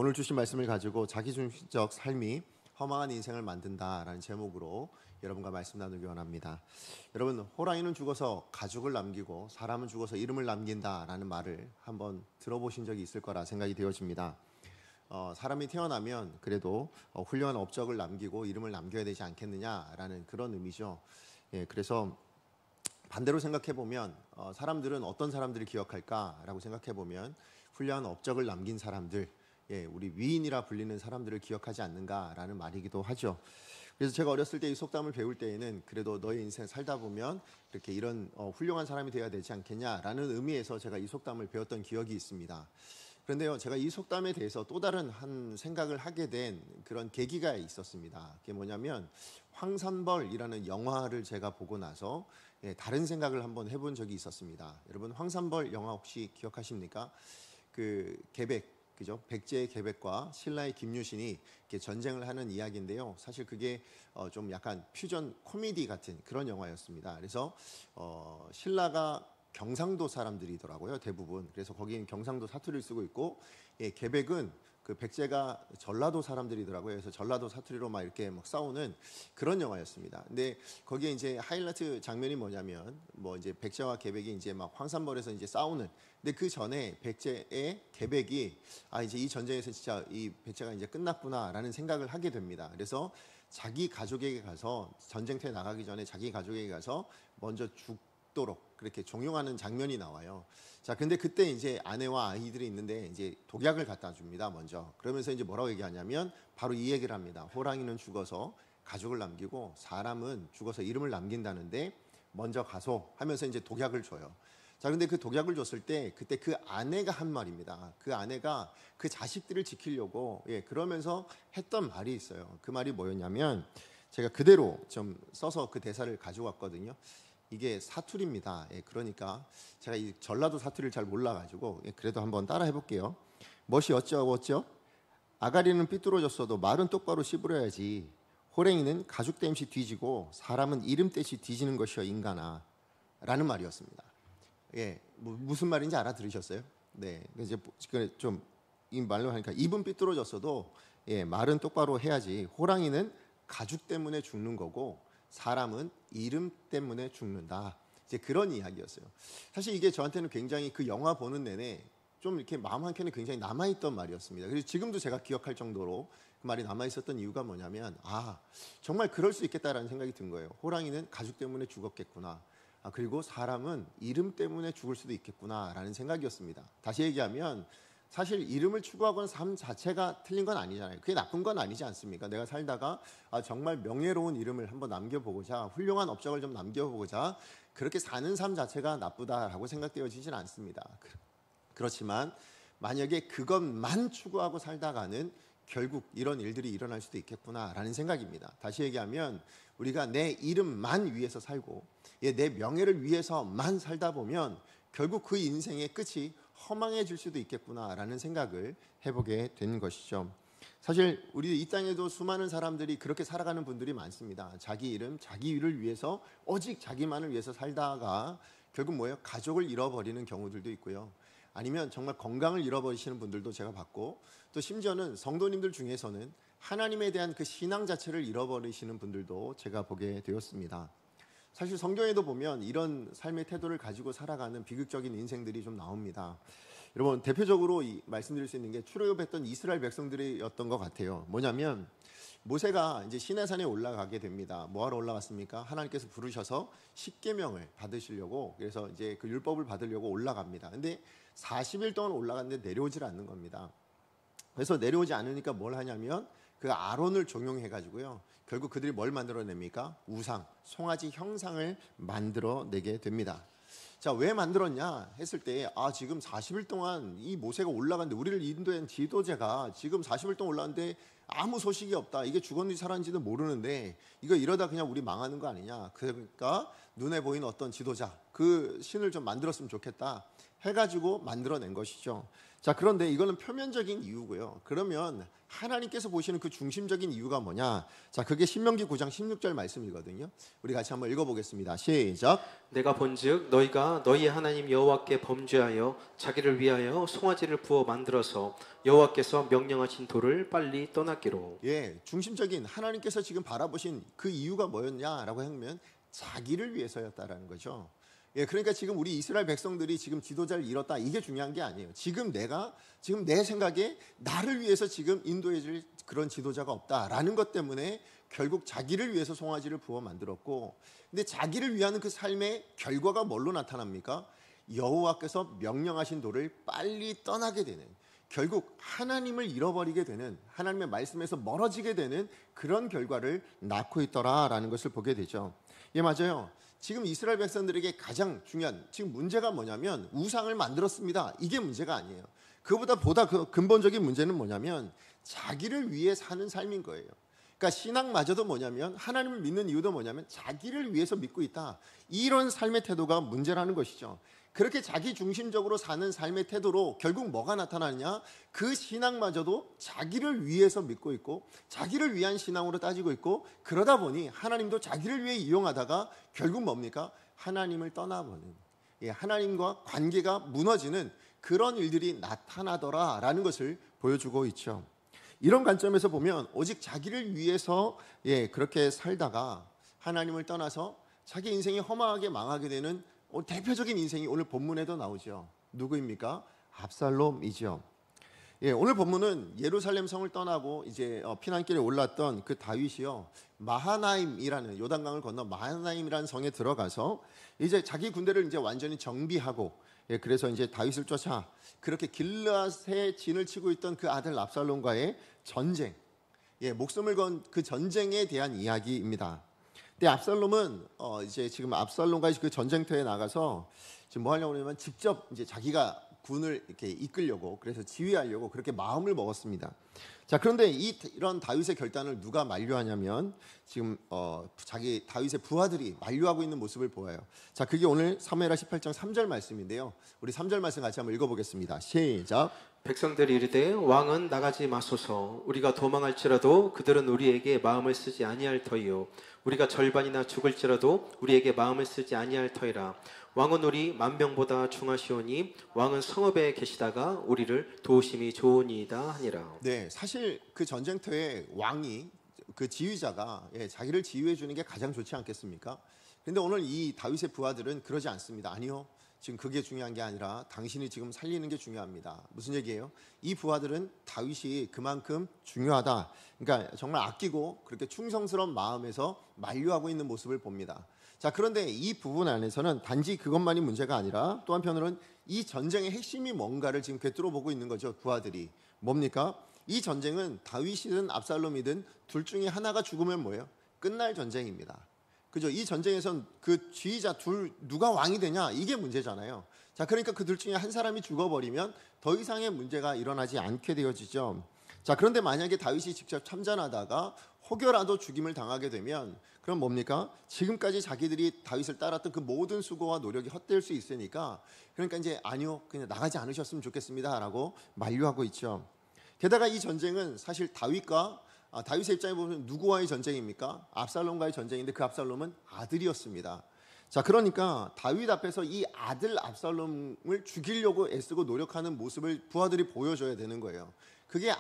오늘 주신 말씀을 가지고 자기중심적 삶이 허망한 인생을 만든다라는 제목으로 여러분과 말씀 나누기 원합니다. 여러분, 호랑이는 죽어서 가죽을 남기고 사람은 죽어서 이름을 남긴다라는 말을 한번 들어보신 적이 있을 거라 생각이 되어집니다. 사람이 태어나면 그래도 훌륭한 업적을 남기고 이름을 남겨야 되지 않겠느냐라는 그런 의미죠. 그래서 반대로 생각해 보면 사람들은 어떤 사람들을 기억할까라고 생각해 보면 훌륭한 업적을 남긴 사람들, 우리 위인이라 불리는 사람들을 기억하지 않는가라는 말이기도 하죠. 그래서 제가 어렸을 때 이 속담을 배울 때에는 그래도 너의 인생 살다 보면 이렇게 이런 훌륭한 사람이 되어야 되지 않겠냐라는 의미에서 제가 이 속담을 배웠던 기억이 있습니다. 그런데요, 제가 이 속담에 대해서 또 다른 한 생각을 하게 된 그런 계기가 있었습니다. 그게 뭐냐면 황산벌이라는 영화를 제가 보고 나서 다른 생각을 한번 해본 적이 있었습니다. 여러분, 황산벌 영화 혹시 기억하십니까? 그 계백, 그죠? 백제의 계백과 신라의 김유신이 이렇게 전쟁을 하는 이야기인데요. 사실 그게 좀 약간 퓨전 코미디 같은 그런 영화였습니다. 그래서 신라가 경상도 사람들이더라고요, 대부분. 그래서 거기는 경상도 사투리를 쓰고 있고, 계백은 그 백제가 전라도 사람들이더라고요. 그래서 전라도 사투리로 막 이렇게 막 싸우는 그런 영화였습니다. 근데 거기에 이제 하이라이트 장면이 뭐냐면, 뭐 이제 백제와 계백이 이제 막 황산벌에서 이제 싸우는. 근데 그 전에 백제의 계백이 이제 이 전쟁에서 진짜 이 백제가 이제 끝났구나라는 생각을 하게 됩니다. 그래서 자기 가족에게 가서 전쟁터에 나가기 전에 자기 가족에게 가서 먼저 죽도록 그렇게 종용하는 장면이 나와요. 자, 근데 그때 이제 아내와 아이들이 있는데 이제 독약을 갖다 줍니다, 먼저. 그러면서 이제 뭐라고 얘기하냐면 바로 이 얘기를 합니다. 호랑이는 죽어서 가죽을 남기고 사람은 죽어서 이름을 남긴다는데 먼저 가소 하면서 이제 독약을 줘요. 자, 근데 그 독약을 줬을 때 그때 그 아내가 한 말입니다. 그 아내가 그 자식들을 지키려고 그러면서 했던 말이 있어요. 그 말이 뭐였냐면 제가 그대로 좀 써서 그 대사를 가져왔거든요. 이게 사투리입니다. 그러니까 제가 이 전라도 사투리를 잘 몰라가지고 그래도 한번 따라 해볼게요. 멋이 어쩌고 아가리는 삐뚤어졌어도 말은 똑바로 씹으려야지. 호랭이는 가죽 땜시 뒤지고 사람은 이름 땜시 뒤지는 것이여 인간아, 라는 말이었습니다. 무슨 말인지 알아들으셨어요? 네, 이제 좀 이 말로 하니까 입은 삐뚤어졌어도 말은 똑바로 해야지. 호랑이는 가죽 때문에 죽는 거고 사람은 이름 때문에 죽는다. 이제 그런 이야기였어요. 사실 이게 저한테는 굉장히 그 영화 보는 내내 좀 이렇게 마음 한켠에 굉장히 남아있던 말이었습니다. 그래서 지금도 제가 기억할 정도로 그 말이 남아있었던 이유가 뭐냐면 정말 그럴 수 있겠다라는 생각이 든 거예요. 호랑이는 가죽 때문에 죽었겠구나. 그리고 사람은 이름 때문에 죽을 수도 있겠구나라는 생각이었습니다. 다시 얘기하면 사실 이름을 추구하고는 삶 자체가 틀린 건 아니잖아요. 그게 나쁜 건 아니지 않습니까? 내가 살다가 정말 명예로운 이름을 한번 남겨보고자, 훌륭한 업적을 좀 남겨보고자 그렇게 사는 삶 자체가 나쁘다라고 생각되어지진 않습니다. 그렇지만 만약에 그것만 추구하고 살다가는 결국 이런 일들이 일어날 수도 있겠구나라는 생각입니다. 다시 얘기하면 우리가 내 이름만 위해서 살고 내 명예를 위해서만 살다 보면 결국 그 인생의 끝이 허망해질 수도 있겠구나라는 생각을 해보게 된 것이죠. 사실 우리 이 땅에도 수많은 사람들이 그렇게 살아가는 분들이 많습니다. 자기 이름, 자기 일을 위해서 오직 자기만을 위해서 살다가 결국 가족을 잃어버리는 경우들도 있고요. 아니면 정말 건강을 잃어버리시는 분들도 제가 봤고, 또 심지어는 성도님들 중에서는 하나님에 대한 그 신앙 자체를 잃어버리시는 분들도 제가 보게 되었습니다. 사실 성경에도 보면 이런 삶의 태도를 가지고 살아가는 비극적인 인생들이 좀 나옵니다. 여러분, 대표적으로 말씀드릴 수 있는 게 출애굽했던 이스라엘 백성들이었던 것 같아요. 뭐냐면 모세가 이제 시내산에 올라가게 됩니다. 뭐하러 올라갔습니까? 하나님께서 부르셔서 십계명을 받으시려고, 그래서 이제 그 율법을 받으려고 올라갑니다. 근데 40일 동안 올라갔는데 내려오질 않는 겁니다. 그래서 내려오지 않으니까 뭘 하냐면 그 아론을 종용해가지고요, 결국 그들이 뭘 만들어냅니까? 우상, 송아지 형상을 만들어내게 됩니다. 자, 왜 만들었냐 했을 때 지금 40일 동안 이 모세가 올라갔는데, 우리를 인도한 지도자가 지금 40일 동안 올라갔는데 아무 소식이 없다. 이게 죽었는지 살았는지도 모르는데 이거 이러다 그냥 우리 망하는 거 아니냐. 그러니까 눈에 보이는 어떤 지도자, 그 신을 좀 만들었으면 좋겠다 해가지고 만들어낸 것이죠. 자, 그런데 이거는 표면적인 이유고요. 그러면 하나님께서 보시는 그 중심적인 이유가 뭐냐? 자, 그게 신명기 9장 16절 말씀이거든요. 우리 같이 한번 읽어보겠습니다. 시작. 내가 본즉 너희가 너희의 하나님 여호와께 범죄하여 자기를 위하여 송아지를 부어 만들어서 여호와께서 명령하신 돌을 빨리 떠났기로. 예, 중심적인 하나님께서 지금 바라보신 그 이유가 뭐였냐라고 하면 자기를 위해서였다라는 거죠. 예, 그러니까 지금 우리 이스라엘 백성들이 지금 지도자를 잃었다, 이게 중요한 게 아니에요. 지금 내 생각에 나를 위해서 지금 인도해줄 그런 지도자가 없다라는 것 때문에 결국 자기를 위해서 송아지를 부어 만들었고, 근데 자기를 위하는 그 삶의 결과가 뭘로 나타납니까? 여호와께서 명령하신 돌을 빨리 떠나게 되는, 결국 하나님을 잃어버리게 되는, 하나님의 말씀에서 멀어지게 되는 그런 결과를 낳고 있더라라는 것을 보게 되죠. 예, 맞아요. 지금 이스라엘 백성들에게 가장 중요한 지금 문제가 뭐냐면 우상을 만들었습니다. 이게 문제가 아니에요. 보다 그 근본적인 문제는 뭐냐면 자기를 위해 사는 삶인 거예요. 그러니까 신앙마저도 뭐냐면, 하나님을 믿는 이유도 뭐냐면 자기를 위해서 믿고 있다, 이런 삶의 태도가 문제라는 것이죠. 그렇게 자기 중심적으로 사는 삶의 태도로 결국 뭐가 나타나느냐? 그 신앙마저도 자기를 위해서 믿고 있고 자기를 위한 신앙으로 따지고 있고, 그러다 보니 하나님도 자기를 위해 이용하다가 결국 뭡니까? 하나님을 떠나보는, 하나님과 관계가 무너지는 그런 일들이 나타나더라라는 것을 보여주고 있죠. 이런 관점에서 보면 오직 자기를 위해서 그렇게 살다가 하나님을 떠나서 자기 인생이 허망하게 망하게 되는 대표적인 인생이 오늘 본문에도 나오죠. 누구입니까? 압살롬이죠. 오늘 본문은 예루살렘 성을 떠나고 이제 피난길에 올랐던 그 다윗이요, 마하나임이라는, 요단강을 건너 마하나임이라는 성에 들어가서 이제 자기 군대를 이제 완전히 정비하고, 그래서 이제 다윗을 쫓아 그렇게 길르앗에 진을 치고 있던 그 아들 압살롬과의 전쟁, 목숨을 건 그 전쟁에 대한 이야기입니다. 근데 압살롬은 이제 지금 압살롬과 그 전쟁터에 나가서 지금 뭐 하려고 하냐면 직접 이제 자기가 군을 이렇게 이끌려고, 그래서 지휘하려고 그렇게 마음을 먹었습니다. 자, 그런데 이런 다윗의 결단을 누가 만류하냐면 지금 자기 다윗의 부하들이 만류하고 있는 모습을 보아요. 자, 그게 오늘 사무엘하 18장 3절 말씀인데요. 우리 3절 말씀 같이 한번 읽어보겠습니다. 시작. 백성들이 이르되 왕은 나가지 마소서. 우리가 도망할지라도 그들은 우리에게 마음을 쓰지 아니할 터이요, 우리가 절반이나 죽을지라도 우리에게 마음을 쓰지 아니할 터이라. 왕은 우리 만병보다 중하시오니 왕은 성읍에 계시다가 우리를 도우심이 좋으니이다 하니라. 네, 사실 그 전쟁터에 왕이, 그 지휘자가 자기를 지휘해 주는 게 가장 좋지 않겠습니까? 그런데 오늘 이 다윗의 부하들은 그러지 않습니다. 아니요, 지금 그게 중요한 게 아니라 당신이 지금 살리는 게 중요합니다. 무슨 얘기예요? 이 부하들은 다윗이 그만큼 중요하다, 그러니까 정말 아끼고 그렇게 충성스러운 마음에서 만류하고 있는 모습을 봅니다. 자, 그런데 이 부분 안에서는 단지 그것만이 문제가 아니라 또 한편으로는 이 전쟁의 핵심이 뭔가를 지금 꿰뚫어 보고 있는 거죠. 부하들이 뭡니까? 이 전쟁은 다윗이든 압살롬이든 둘 중에 하나가 죽으면 뭐예요? 끝날 전쟁입니다. 그죠? 이 전쟁에선 그 지휘자 누가 왕이 되냐, 이게 문제잖아요. 자, 그러니까 그 둘 중에 한 사람이 죽어버리면 더 이상의 문제가 일어나지 않게 되어지죠. 자, 그런데 만약에 다윗이 직접 참전하다가 혹여라도 죽임을 당하게 되면 그럼 뭡니까? 지금까지 자기들이 다윗을 따랐던 그 모든 수고와 노력이 헛될 수 있으니까, 그러니까 이제 아니요, 그냥 나가지 않으셨으면 좋겠습니다라고 만류하고 있죠. 게다가 이 전쟁은 사실 다윗의 입장에 보면 누구와의 전쟁입니까? 압살롬과의 전쟁인데 그 압살롬은 아들이었습니다. 자, 그러니까 다윗 앞에서 이 아들 압살롬을 죽이려고 애쓰고 노력하는 모습을 부하들이 보여줘야 되는 거예요. 그게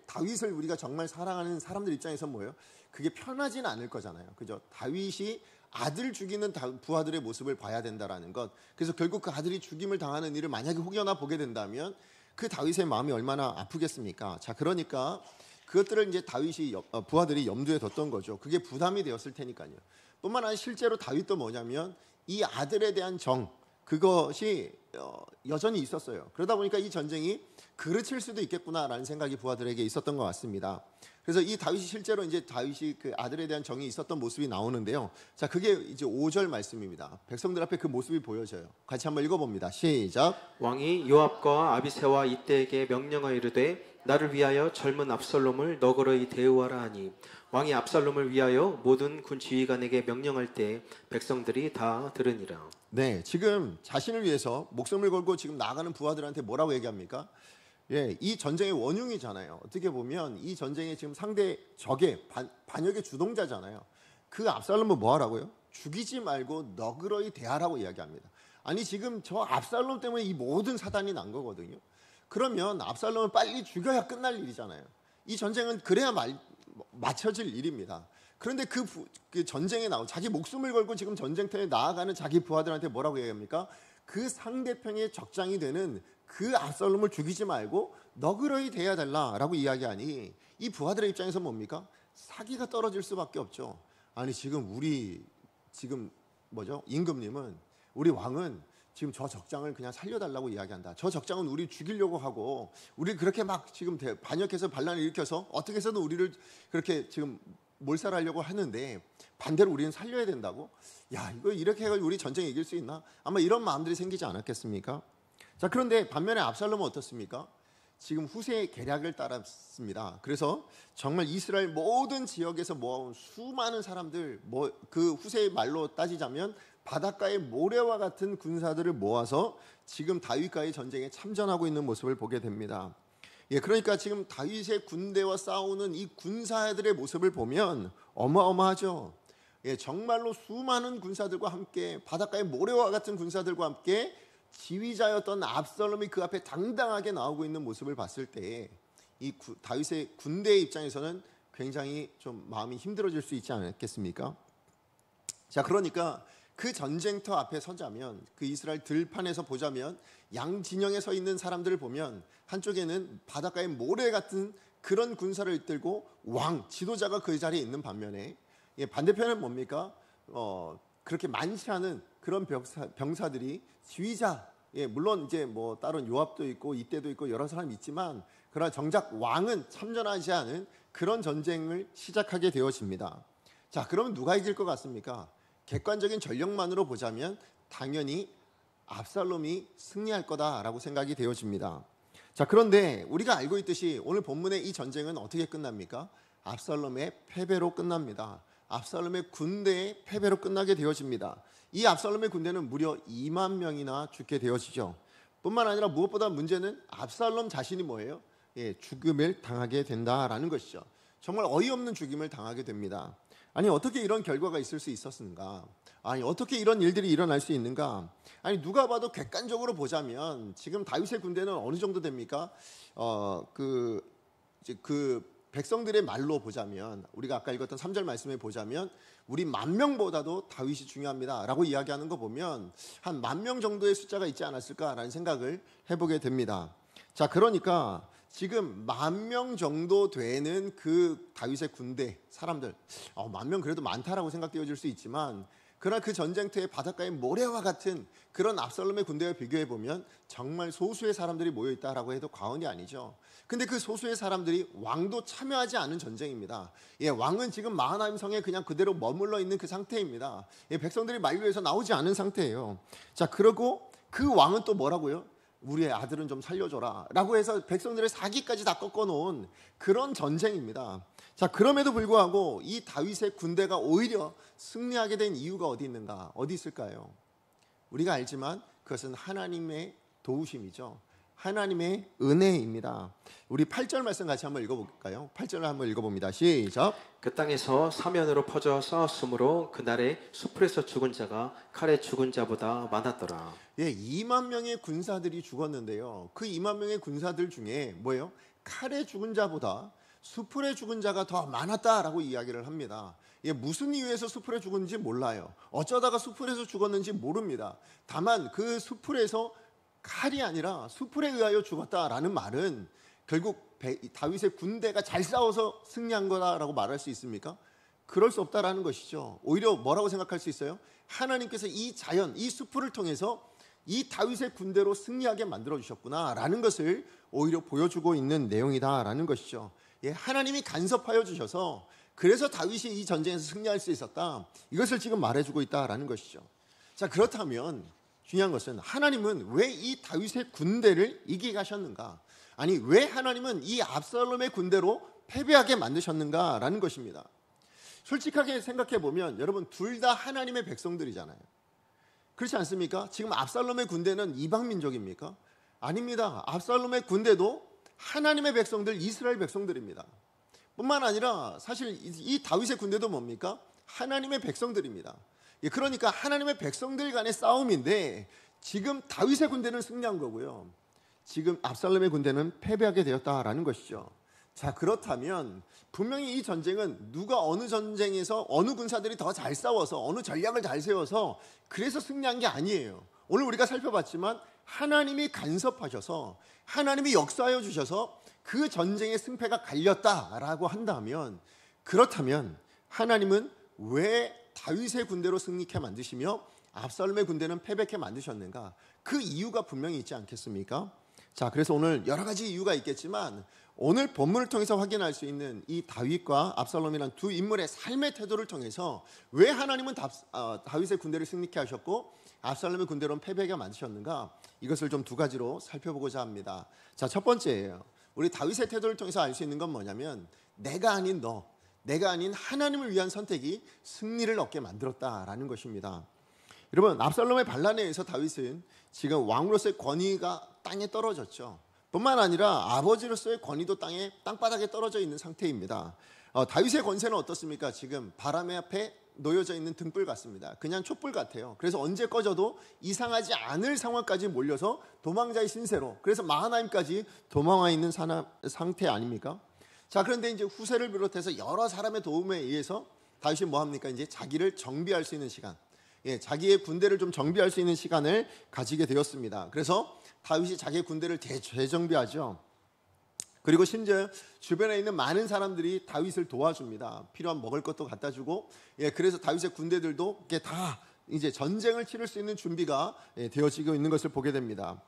다윗을 우리가 정말 사랑하는 사람들 입장에서 뭐예요? 그게 편하진 않을 거잖아요. 그죠? 다윗이 아들 죽이는 부하들의 모습을 봐야 된다라는 것. 그래서 결국 그 아들이 죽임을 당하는 일을 만약에 혹여나 보게 된다면 그 다윗의 마음이 얼마나 아프겠습니까? 자, 그러니까 그것들을 이제 부하들이 염두에 뒀던 거죠. 그게 부담이 되었을 테니까요. 뿐만 아니라 실제로 다윗도 뭐냐면 이 아들에 대한 그것이 여전히 있었어요. 그러다 보니까 이 전쟁이 그르칠 수도 있겠구나라는 생각이 부하들에게 있었던 것 같습니다. 그래서 이 다윗이 실제로 이제 다윗이 그 아들에 대한 정이 있었던 모습이 나오는데요. 자, 그게 이제 5절 말씀입니다. 백성들 앞에 그 모습이 보여져요. 같이 한번 읽어봅니다. 시작. 왕이 요압과 아비새와 이때에게 명령하여 이르되 나를 위하여 젊은 압살롬을 너그러이 대우하라 하니 왕이 압살롬을 위하여 모든 군 지휘관에게 명령할 때 백성들이 다 들으니라. 네, 지금 자신을 위해서 목숨을 걸고 지금 나가는 부하들한테 뭐라고 얘기합니까? 예, 이 전쟁의 원흉이잖아요. 어떻게 보면 이 전쟁의 지금 상대 적의 반역의 주동자잖아요. 그 압살롬은 뭐 하라고요? 죽이지 말고 너그러이 대하라고 이야기합니다. 아니 지금 저 압살롬 때문에 이 모든 사단이 난 거거든요. 그러면 압살롬을 빨리 죽여야 끝날 일이잖아요. 이 전쟁은 그래야 맞춰질 일입니다. 그런데 그 전쟁에 자기 목숨을 걸고 지금 전쟁터에 나아가는 자기 부하들한테 뭐라고 얘기합니까? 그 상대편의 적장이 되는 그 압살롬을 죽이지 말고 너그러이 대해야 달라라고 이야기하니 이 부하들의 입장에서 뭡니까? 사기가 떨어질 수밖에 없죠. 아니 지금 임금님은 우리 왕은 지금 저 적장을 그냥 살려달라고 이야기한다. 저 적장은 우리 죽이려고 하고 우리 그렇게 막 지금 반역해서 반란을 일으켜서 어떻게 해서든 우리를 그렇게 지금 몰살하려고 하는데 반대로 우리는 살려야 된다고? 야, 이거 이렇게 해가지고 우리 전쟁 이길 수 있나? 아마 이런 마음들이 생기지 않았겠습니까? 자, 그런데 반면에 압살롬은 어떻습니까? 지금 후세의 계략을 따랐습니다. 그래서 정말 이스라엘 모든 지역에서 모아온 수많은 사람들, 그 후세의 말로 따지자면 바닷가의 모래와 같은 군사들을 모아서 지금 다윗과의 전쟁에 참전하고 있는 모습을 보게 됩니다. 예, 그러니까 지금 다윗의 군대와 싸우는 이 군사들의 모습을 보면 어마어마하죠. 예, 정말로 수많은 군사들과 함께 바닷가의 모래와 같은 군사들과 함께 지휘자였던 압살롬이 그 앞에 당당하게 나오고 있는 모습을 봤을 때 이 다윗의 군대의 입장에서는 굉장히 좀 마음이 힘들어질 수 있지 않겠습니까? 자, 그러니까 그 전쟁터 앞에 서자면 그 이스라엘 들판에서 보자면 양 진영에 서 있는 사람들을 보면 한쪽에는 바닷가의 모래 같은 그런 군사를 이끌고 왕, 지도자가 그 자리에 있는 반면에 반대편은 뭡니까? 그렇게 많지 않은 그런 병사들이 지휘자, 물론 이제 뭐 다른 요압도 있고 이때도 있고 여러 사람이 있지만 그러나 정작 왕은 참전하지 않은 그런 전쟁을 시작하게 되어집니다. 자, 그러면 누가 이길 것 같습니까? 객관적인 전력만으로 보자면 당연히 압살롬이 승리할 거다라고 생각이 되어집니다. 자, 그런데 우리가 알고 있듯이 오늘 본문의 이 전쟁은 어떻게 끝납니까? 압살롬의 패배로 끝납니다. 압살롬의 군대의 패배로 끝나게 되어집니다. 이 압살롬의 군대는 무려 2만 명이나 죽게 되어지죠. 뿐만 아니라 무엇보다 문제는 압살롬 자신이 뭐예요? 죽음을 당하게 된다라는 것이죠. 정말 어이없는 죽임을 당하게 됩니다. 아니 어떻게 이런 결과가 있을 수 있었는가? 아니 어떻게 이런 일들이 일어날 수 있는가? 아니 누가 봐도 객관적으로 보자면 지금 다윗의 군대는 어느 정도 됩니까? 그 백성들의 말로 보자면 우리가 아까 읽었던 3절 말씀에 보자면 우리 10,000명보다도 다윗이 중요합니다라고 이야기하는 거 보면 한 10,000명 정도의 숫자가 있지 않았을까라는 생각을 해보게 됩니다. 자, 그러니까 지금 10,000명 정도 되는 그 다윗의 군대 사람들 10,000명 그래도 많다라고 생각되어질 수 있지만 그러나 그 전쟁터의 바닷가의 모래와 같은 그런 압살롬의 군대와 비교해 보면 정말 소수의 사람들이 모여 있다라고 해도 과언이 아니죠. 근데 그 소수의 사람들이 왕도 참여하지 않은 전쟁입니다. 왕은 지금 마하나임 성에 그냥 그대로 머물러 있는 그 상태입니다. 백성들이 만류해서 나오지 않은 상태예요. 자, 그리고 그 왕은 또 뭐라고요? 우리의 아들은 좀 살려줘라 라고 해서 백성들의 사기까지 다 꺾어놓은 그런 전쟁입니다. 자, 그럼에도 불구하고 이 다윗의 군대가 오히려 승리하게 된 이유가 어디 있는가? 어디 있을까요? 우리가 알지만 그것은 하나님의 도우심이죠. 하나님의 은혜입니다. 우리 8절 말씀 같이 한번 읽어볼까요? 8절을 한번 읽어봅니다. 시작. 그 땅에서 사면으로 퍼져 싸웠으므로 그날에 수풀에서 죽은 자가 칼에 죽은 자보다 많았더라. 2만 명의 군사들이 죽었는데요. 그 2만 명의 군사들 중에 뭐예요? 칼에 죽은 자보다 수풀에 죽은 자가 더 많았다라고 이야기를 합니다. 무슨 이유에서 수풀에 죽었는지 몰라요. 어쩌다가 수풀에서 죽었는지 모릅니다. 다만 그 수풀에서 칼이 아니라 수풀에 의하여 죽었다라는 말은 결국 다윗의 군대가 잘 싸워서 승리한 거다라고 말할 수 있습니까? 그럴 수 없다라는 것이죠. 오히려 뭐라고 생각할 수 있어요? 하나님께서 이 자연, 이 수풀을 통해서 이 다윗의 군대로 승리하게 만들어 주셨구나라는 것을 오히려 보여주고 있는 내용이다라는 것이죠. 예, 하나님이 간섭하여 주셔서 그래서 다윗이 이 전쟁에서 승리할 수 있었다. 이것을 지금 말해주고 있다라는 것이죠. 자, 그렇다면 중요한 것은 하나님은 왜 이 다윗의 군대를 이기게 하셨는가? 아니, 왜 하나님은 이 압살롬의 군대로 패배하게 만드셨는가라는 것입니다. 솔직하게 생각해 보면 여러분, 둘 다 하나님의 백성들이잖아요. 그렇지 않습니까? 지금 압살롬의 군대는 이방 민족입니까? 아닙니다. 압살롬의 군대도 하나님의 백성들, 이스라엘 백성들입니다. 뿐만 아니라 사실 이 다윗의 군대도 뭡니까? 하나님의 백성들입니다. 그러니까 하나님의 백성들 간의 싸움인데 지금 다윗의 군대는 승리한 거고요. 지금 압살롬의 군대는 패배하게 되었다라는 것이죠. 자, 그렇다면 분명히 이 전쟁은 누가 어느 전쟁에서 어느 군사들이 더 잘 싸워서 어느 전략을 잘 세워서 그래서 승리한 게 아니에요. 오늘 우리가 살펴봤지만 하나님이 간섭하셔서 하나님이 역사하여 주셔서 그 전쟁의 승패가 갈렸다라고 한다면, 그렇다면 하나님은 왜 다윗의 군대로 승리케 만드시며 압살롬의 군대는 패배케 만드셨는가? 그 이유가 분명히 있지 않겠습니까? 자, 그래서 오늘 여러 가지 이유가 있겠지만 오늘 본문을 통해서 확인할 수 있는 이 다윗과 압살롬이라는 두 인물의 삶의 태도를 통해서 왜 하나님은 다윗의 군대를 승리케 하셨고 압살롬의 군대로는 패배하게 만드셨는가? 이것을 좀 두 가지로 살펴보고자 합니다. 자, 첫 번째예요. 우리 다윗의 태도를 통해서 알 수 있는 건 뭐냐면 내가 아닌 너, 내가 아닌 하나님을 위한 선택이 승리를 얻게 만들었다라는 것입니다. 여러분, 압살롬의 반란에 의해서 다윗은 지금 왕으로서의 권위가 땅에 떨어졌죠. 뿐만 아니라 아버지로서의 권위도 땅바닥에 떨어져 있는 상태입니다. 다윗의 권세는 어떻습니까? 지금 바람 앞에 놓여져 있는 등불 같습니다. 그냥 촛불 같아요. 그래서 언제 꺼져도 이상하지 않을 상황까지 몰려서 도망자의 신세로, 그래서 마하나임까지 도망와 있는 상태 아닙니까? 자, 그런데 이제 후세를 비롯해서 여러 사람의 도움에 의해서 다윗이 뭐 합니까? 이제 자기를 정비할 수 있는 시간, 자기의 군대를 좀 정비할 수 있는 시간을 가지게 되었습니다. 그래서 다윗이 자기의 군대를 재정비하죠. 그리고 심지어 주변에 있는 많은 사람들이 다윗을 도와줍니다. 필요한 먹을 것도 갖다 주고, 그래서 다윗의 군대들도 다 이제 전쟁을 치를 수 있는 준비가 되어지고 있는 것을 보게 됩니다.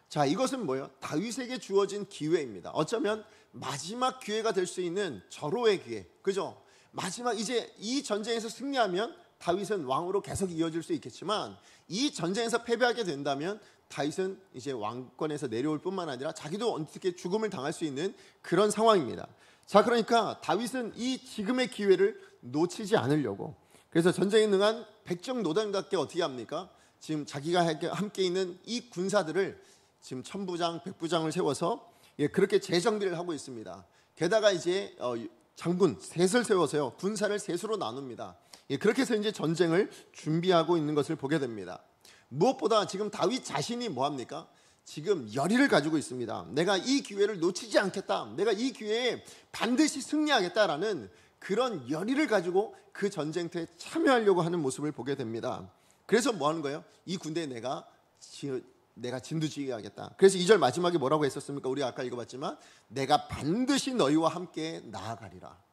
자, 이것은 뭐예요? 다윗에게 주어진 기회입니다. 어쩌면 마지막 기회가 될 수 있는 절호의 기회, 그죠? 마지막, 이제 이 전쟁에서 승리하면 다윗은 왕으로 계속 이어질 수 있겠지만 이 전쟁에서 패배하게 된다면 다윗은 이제 왕권에서 내려올 뿐만 아니라 자기도 어떻게 죽음을 당할 수 있는 그런 상황입니다. 자, 그러니까 다윗은 이 지금의 기회를 놓치지 않으려고, 그래서 전쟁에 능한 백정노단답게 어떻게 합니까? 지금 자기가 함께 있는 이 군사들을 지금 1000부장, 100부장을 세워서 그렇게 재정비를 하고 있습니다. 게다가 이제 장군 셋을 세워서요, 군사를 셋으로 나눕니다. 그렇게 해서 이제 전쟁을 준비하고 있는 것을 보게 됩니다. 무엇보다 지금 다윗 자신이 뭐합니까? 지금 열의를 가지고 있습니다. 내가 이 기회를 놓치지 않겠다, 내가 이 기회에 반드시 승리하겠다라는 그런 열의를 가지고 그 전쟁터에 참여하려고 하는 모습을 보게 됩니다. 그래서 뭐 하는 거예요? 이 군대에 내가 진두지휘하겠다. 그래서 2절 마지막에 뭐라고 했었습니까? 우리 아까 읽어봤지만 내가 반드시 너희와 함께 나아가리라.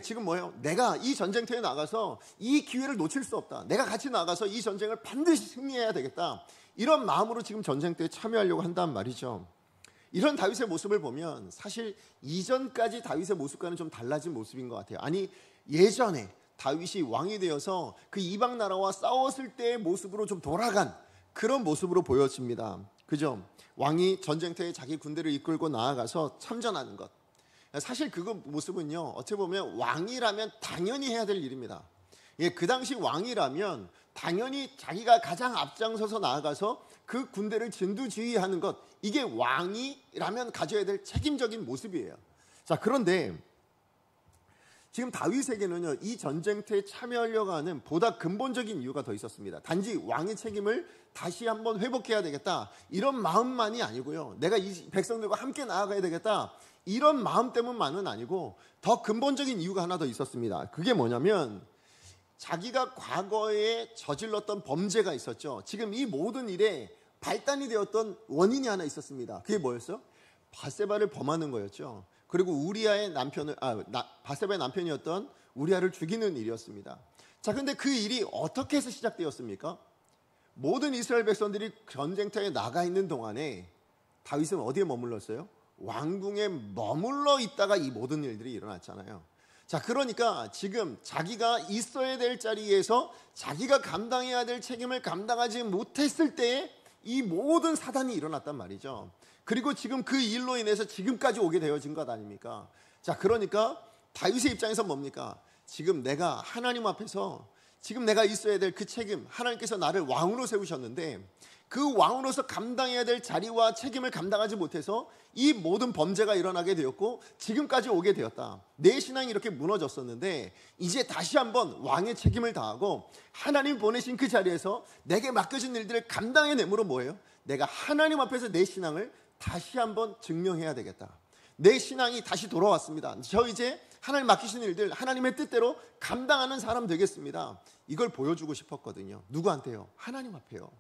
지금 뭐예요? 내가 이 전쟁터에 나가서 이 기회를 놓칠 수 없다. 내가 같이 나가서 이 전쟁을 반드시 승리해야 되겠다. 이런 마음으로 지금 전쟁터에 참여하려고 한단 말이죠. 이런 다윗의 모습을 보면 사실 이전까지 다윗의 모습과는 좀 달라진 모습인 것 같아요. 아니, 예전에 다윗이 왕이 되어서 그 이방 나라와 싸웠을 때의 모습으로 좀 돌아간 그런 모습으로 보여집니다. 그죠? 왕이 전쟁터에 자기 군대를 이끌고 나아가서 참전하는 것, 사실 그 모습은요, 어떻게 보면 왕이라면 당연히 해야 될 일입니다. 그 당시 왕이라면 당연히 자기가 가장 앞장서서 나아가서 그 군대를 진두지휘하는 것, 이게 왕이라면 가져야 될 책임적인 모습이에요. 자, 그런데 지금 다윗에게는요, 이 전쟁터에 참여하려고 하는 보다 근본적인 이유가 더 있었습니다. 단지 왕의 책임을 다시 한번 회복해야 되겠다, 이런 마음만이 아니고요, 내가 이 백성들과 함께 나아가야 되겠다, 이런 마음 때문만은 아니고 더 근본적인 이유가 하나 더 있었습니다. 그게 뭐냐면 자기가 과거에 저질렀던 범죄가 있었죠. 지금 이 모든 일에 발단이 되었던 원인이 하나 있었습니다. 그게 뭐였어요? 바세바를 범하는 거였죠. 그리고 우리아의 바세바의 남편이었던 우리아를 죽이는 일이었습니다. 자, 근데 그 일이 어떻게 해서 시작되었습니까? 모든 이스라엘 백성들이 전쟁터에 나가 있는 동안에 다윗은 어디에 머물렀어요? 왕궁에 머물러 있다가 이 모든 일들이 일어났잖아요. 자, 그러니까 지금 자기가 있어야 될 자리에서 자기가 감당해야 될 책임을 감당하지 못했을 때에 이 모든 사단이 일어났단 말이죠. 그리고 지금 그 일로 인해서 지금까지 오게 되어진 것 아닙니까? 자, 그러니까 다윗의 입장에서 뭡니까? 지금 내가 하나님 앞에서 지금 내가 있어야 될 그 책임, 하나님께서 나를 왕으로 세우셨는데 그 왕으로서 감당해야 될 자리와 책임을 감당하지 못해서 이 모든 범죄가 일어나게 되었고 지금까지 오게 되었다. 내 신앙이 이렇게 무너졌었는데 이제 다시 한번 왕의 책임을 다하고 하나님 보내신 그 자리에서 내게 맡겨진 일들을 감당해내므로 뭐예요? 내가 하나님 앞에서 내 신앙을 다시 한번 증명해야 되겠다. 내 신앙이 다시 돌아왔습니다. 저 이제 하나님 맡기신 일들 하나님의 뜻대로 감당하는 사람 되겠습니다. 이걸 보여주고 싶었거든요. 누구한테요? 하나님 앞에요.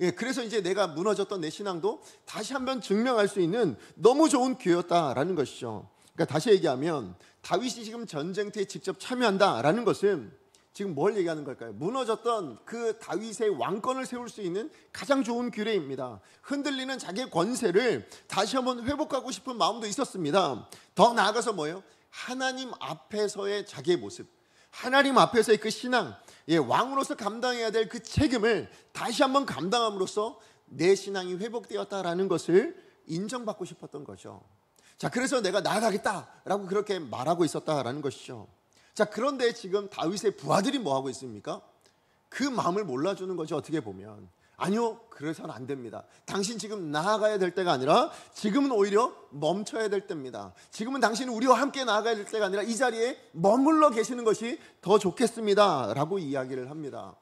예, 그래서 이제 내가 무너졌던 내 신앙도 다시 한번 증명할 수 있는 너무 좋은 기회였다라는 것이죠. 그러니까 다시 얘기하면 다윗이 지금 전쟁터에 직접 참여한다라는 것은 지금 뭘 얘기하는 걸까요? 무너졌던 그 다윗의 왕권을 세울 수 있는 가장 좋은 기회입니다. 흔들리는 자기의 권세를 다시 한번 회복하고 싶은 마음도 있었습니다. 더 나아가서 뭐예요? 하나님 앞에서의 자기의 모습, 하나님 앞에서의 그 신앙, 왕으로서 감당해야 될 그 책임을 다시 한번 감당함으로써 내 신앙이 회복되었다라는 것을 인정받고 싶었던 거죠. 자, 그래서 내가 나아가겠다라고 그렇게 말하고 있었다라는 것이죠. 자, 그런데 지금 다윗의 부하들이 뭐 하고 있습니까? 그 마음을 몰라주는 거죠. 어떻게 보면 아니요, 그래서는 안 됩니다. 당신 지금 나아가야 될 때가 아니라 지금은 오히려 멈춰야 될 때입니다. 지금은 당신은 우리와 함께 나아가야 될 때가 아니라 이 자리에 머물러 계시는 것이 더 좋겠습니다 라고 이야기를 합니다.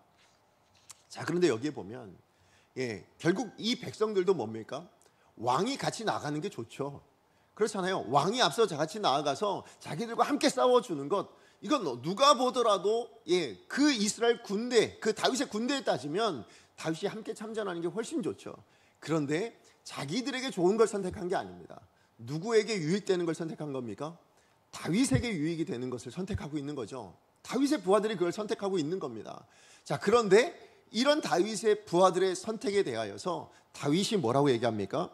자, 그런데 여기에 보면 결국 이 백성들도 뭡니까? 왕이 같이 나가는 게 좋죠. 그렇잖아요. 왕이 앞서 같이 나아가서 자기들과 함께 싸워주는 것, 이건 누가 보더라도 그 이스라엘 군대, 그 다윗의 군대에 따지면 다윗이 함께 참전하는 게 훨씬 좋죠. 그런데 자기들에게 좋은 걸 선택한 게 아닙니다. 누구에게 유익되는 걸 선택한 겁니까? 다윗에게 유익이 되는 것을 선택하고 있는 거죠. 다윗의 부하들이 그걸 선택하고 있는 겁니다. 자, 그런데 이런 다윗의 부하들의 선택에 대하여서 다윗이 뭐라고 얘기합니까?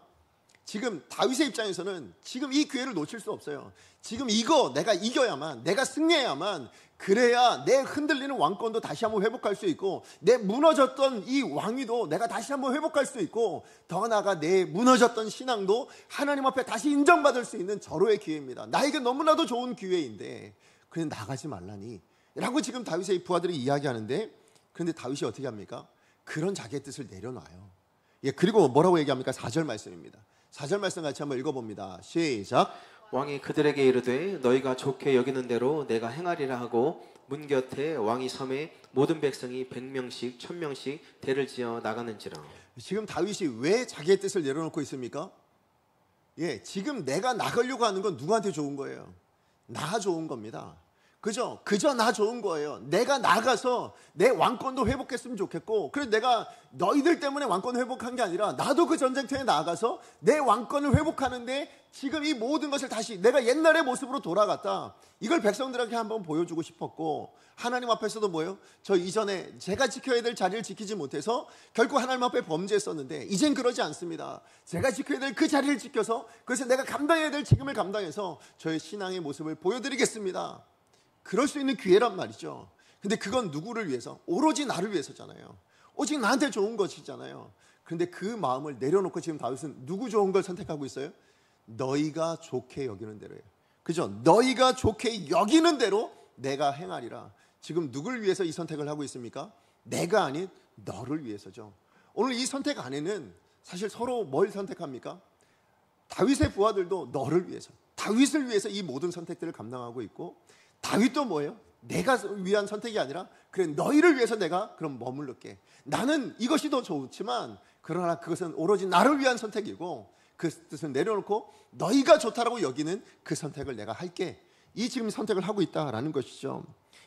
지금 다윗의 입장에서는 지금 이 기회를 놓칠 수 없어요. 지금 이거 내가 이겨야만, 내가 승리해야만, 그래야 내 흔들리는 왕권도 다시 한번 회복할 수 있고 내 무너졌던 이 왕위도 내가 다시 한번 회복할 수 있고 더 나아가 내 무너졌던 신앙도 하나님 앞에 다시 인정받을 수 있는 절호의 기회입니다. 나에게 너무나도 좋은 기회인데 그냥 나가지 말라니 라고 지금 다윗의 부하들이 이야기하는데, 그런데 다윗이 어떻게 합니까? 그런 자기의 뜻을 내려놔요. 그리고 뭐라고 얘기합니까? 4절 말씀입니다. 4절 말씀 같이 한번 읽어봅니다. 시작. 왕이 그들에게 이르되 너희가 좋게 여기는 대로 내가 행하리라 하고 문 곁에 왕이 섬에 모든 백성이 100명씩 1000명씩 대를 지어 나가는지라. 지금 다윗이 왜 자기의 뜻을 내려놓고 있습니까? 지금 내가 나가려고 하는 건 누구한테 좋은 거예요? 나 좋은 겁니다. 그저 나 좋은 거예요. 내가 나가서 내 왕권도 회복했으면 좋겠고, 그래서 내가 너희들 때문에 왕권 회복한 게 아니라 나도 그 전쟁터에 나가서 내 왕권을 회복하는데 지금 이 모든 것을 다시 내가 옛날의 모습으로 돌아갔다. 이걸 백성들에게 한번 보여주고 싶었고, 하나님 앞에서도 뭐예요? 저 이전에 제가 지켜야 될 자리를 지키지 못해서 결국 하나님 앞에 범죄했었는데 이젠 그러지 않습니다. 제가 지켜야 될 그 자리를 지켜서, 그래서 내가 감당해야 될 책임을 감당해서 저의 신앙의 모습을 보여드리겠습니다. 그럴 수 있는 기회란 말이죠. 근데 그건 누구를 위해서? 오로지 나를 위해서잖아요. 오직 나한테 좋은 것이잖아요. 그런데 그 마음을 내려놓고 지금 다윗은 누구 좋은 걸 선택하고 있어요? 너희가 좋게 여기는 대로예요. 그죠? 너희가 좋게 여기는 대로 내가 행하리라. 지금 누굴 위해서 이 선택을 하고 있습니까? 내가 아닌 너를 위해서죠. 오늘 이 선택 안에는 사실 서로 뭘 선택합니까? 다윗의 부하들도 너를 위해서, 다윗을 위해서 이 모든 선택들을 감당하고 있고, 다윗도 뭐예요? 내가 위한 선택이 아니라 그래 너희를 위해서 내가 그럼 머물렀게. 나는 이것이 더 좋지만 그러나 그것은 오로지 나를 위한 선택이고 그 뜻을 내려놓고 너희가 좋다라고 여기는 그 선택을 내가 할게. 이 지금 선택을 하고 있다라는 것이죠.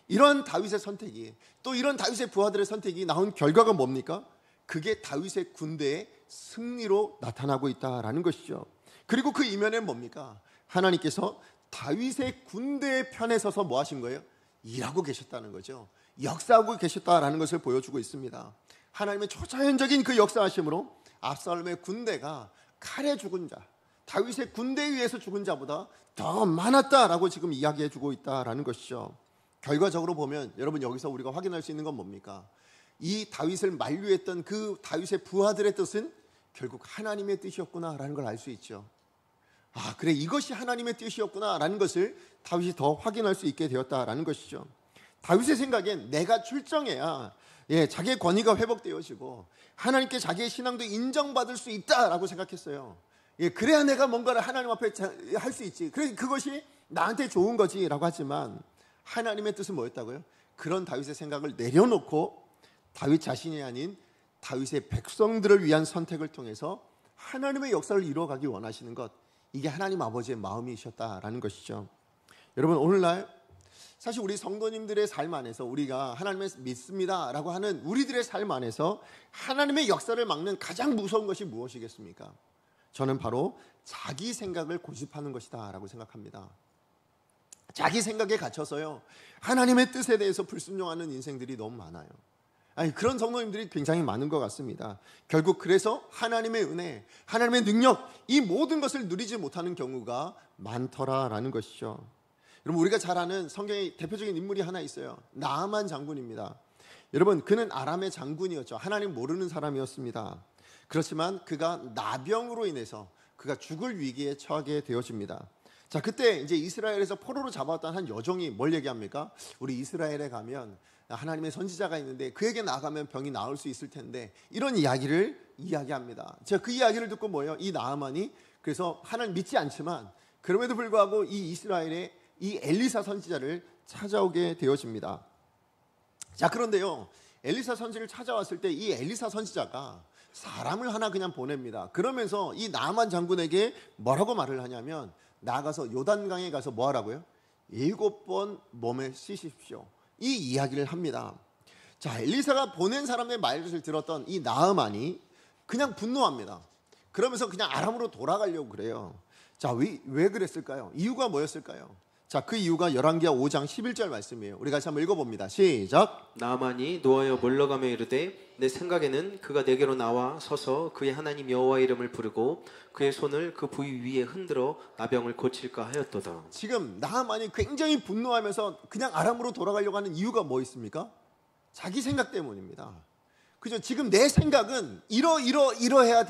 이런 다윗의 선택이, 또 이런 다윗의 부하들의 선택이 나온 결과가 뭡니까? 그게 다윗의 군대의 승리로 나타나고 있다라는 것이죠. 그리고 그 이면에는 뭡니까? 하나님께서 다윗의 군대의 편에 서서 뭐 하신 거예요? 일하고 계셨다는 거죠. 역사하고 계셨다라는 것을 보여주고 있습니다. 하나님의 초자연적인 그 역사하심으로 압살롬의 군대가 칼에 죽은 자, 다윗의 군대에 의해서 죽은 자보다 더 많았다라고 지금 이야기해 주고 있다라는 것이죠. 결과적으로 보면 여러분 여기서 우리가 확인할 수 있는 건 뭡니까? 이 다윗을 만류했던 그 다윗의 부하들의 뜻은 결국 하나님의 뜻이었구나라는 걸 알 수 있죠. 아, 그래, 이것이 하나님의 뜻이었구나라는 것을 다윗이 더 확인할 수 있게 되었다라는 것이죠. 다윗의 생각엔 내가 출정해야 자기의 권위가 회복되어지고 하나님께 자기의 신앙도 인정받을 수 있다라고 생각했어요. 그래야 내가 뭔가를 하나님 앞에 할 수 있지. 그래, 그것이 나한테 좋은 거지라고 하지만 하나님의 뜻은 뭐였다고요? 그런 다윗의 생각을 내려놓고 다윗 자신이 아닌 다윗의 백성들을 위한 선택을 통해서 하나님의 역사를 이루어가기 원하시는 것, 이게 하나님 아버지의 마음이셨다라는 것이죠. 여러분, 오늘날 사실 우리 성도님들의 삶 안에서 우리가 하나님을 믿습니다라고 하는 우리들의 삶 안에서 하나님의 역사를 막는 가장 무서운 것이 무엇이겠습니까? 저는 바로 자기 생각을 고집하는 것이다라고 생각합니다. 자기 생각에 갇혀서요, 하나님의 뜻에 대해서 불순종하는 인생들이 너무 많아요. 그런 성도님들이 굉장히 많은 것 같습니다. 결국 그래서 하나님의 은혜, 하나님의 능력, 이 모든 것을 누리지 못하는 경우가 많더라라는 것이죠. 여러분, 우리가 잘 아는 성경의 대표적인 인물이 하나 있어요. 나아만 장군입니다. 여러분, 그는 아람의 장군이었죠. 하나님 모르는 사람이었습니다. 그렇지만 그가 나병으로 인해서 그가 죽을 위기에 처하게 되어집니다. 자, 그때 이제 이스라엘에서 포로로 잡아왔던 한 여종이 뭘 얘기합니까? 우리 이스라엘에 가면 하나님의 선지자가 있는데 그에게 나가면 병이 나을 수 있을 텐데, 이런 이야기를 이야기합니다. 제가 그 이야기를 듣고 뭐예요? 이 나아만이 그래서 하나님 믿지 않지만 그럼에도 불구하고 이 이스라엘의 이 엘리사 선지자를 찾아오게 되어집니다. 자, 그런데요, 엘리사 선지를 찾아왔을 때 이 엘리사 선지자가 사람을 하나 그냥 보냅니다. 그러면서 이 나아만 장군에게 뭐라고 말을 하냐면, 나가서 요단강에 가서 뭐 하라고요? 7번 몸에 씻으십시오, 이 이야기를 합니다. 자, 엘리사가 보낸 사람의 말을 들었던 이 나아만이 그냥 분노합니다. 그러면서 그냥 아람으로 돌아가려고 그래요. 자, 왜 그랬을까요? 이유가 뭐였을까요? 자, 그 이유가 열왕기하 5장 11절 말씀이에요. 우리 같이 한번 읽어봅니다. 시작. 나아만이 노하여 몰러가며 이르되 내 생각에는 그가 내게로 나와 서서 그의 하나님 여호와의 이름을 부르고 그의 손을 그 부위 위에 흔들어 나병을 고칠까 하였도다. 지금 나아만이 굉장히 분노하면서 그냥 아람으로 돌아가려고 하는 이유가 뭐 있습니까? 자기 생각 때문입니다. 그죠? 지금 내 생각은 이러해야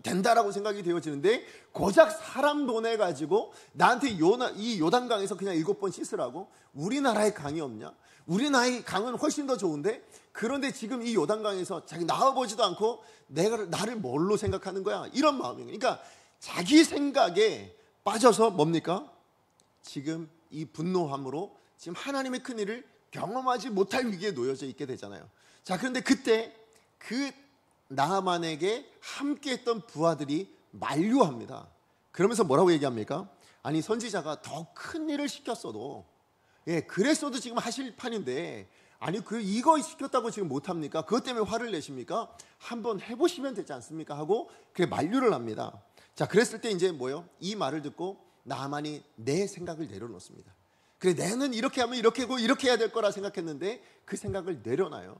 된다라고 생각이 되어지는데, 고작 사람 보내가지고 나한테 이 요단강에서 그냥 7번 씻으라고? 우리나라에 강이 없냐? 우리나라의 강은 훨씬 더 좋은데, 그런데 지금 이 요단강에서 자기 나와보지도 않고 나를 뭘로 생각하는 거야? 이런 마음이에요. 그러니까 자기 생각에 빠져서 뭡니까? 지금 이 분노함으로 지금 하나님의 큰 일을 경험하지 못할 위기에 놓여져 있게 되잖아요. 자, 그런데 그때 그 나아만에게 함께했던 부하들이 만류합니다. 그러면서 뭐라고 얘기합니까? 아니, 선지자가 더 큰 일을 시켰어도, 그랬어도 지금 하실 판인데, 아니, 이거 시켰다고 지금 못합니까? 그것 때문에 화를 내십니까? 한번 해보시면 되지 않습니까? 하고 그래 만류를 합니다. 자, 그랬을 때 이제 뭐요? 이 말을 듣고 나아만이 내 생각을 내려놓습니다. 그래, 내는 이렇게 하면 이렇게 하고 이렇게 해야 될 거라 생각했는데 그 생각을 내려놔요.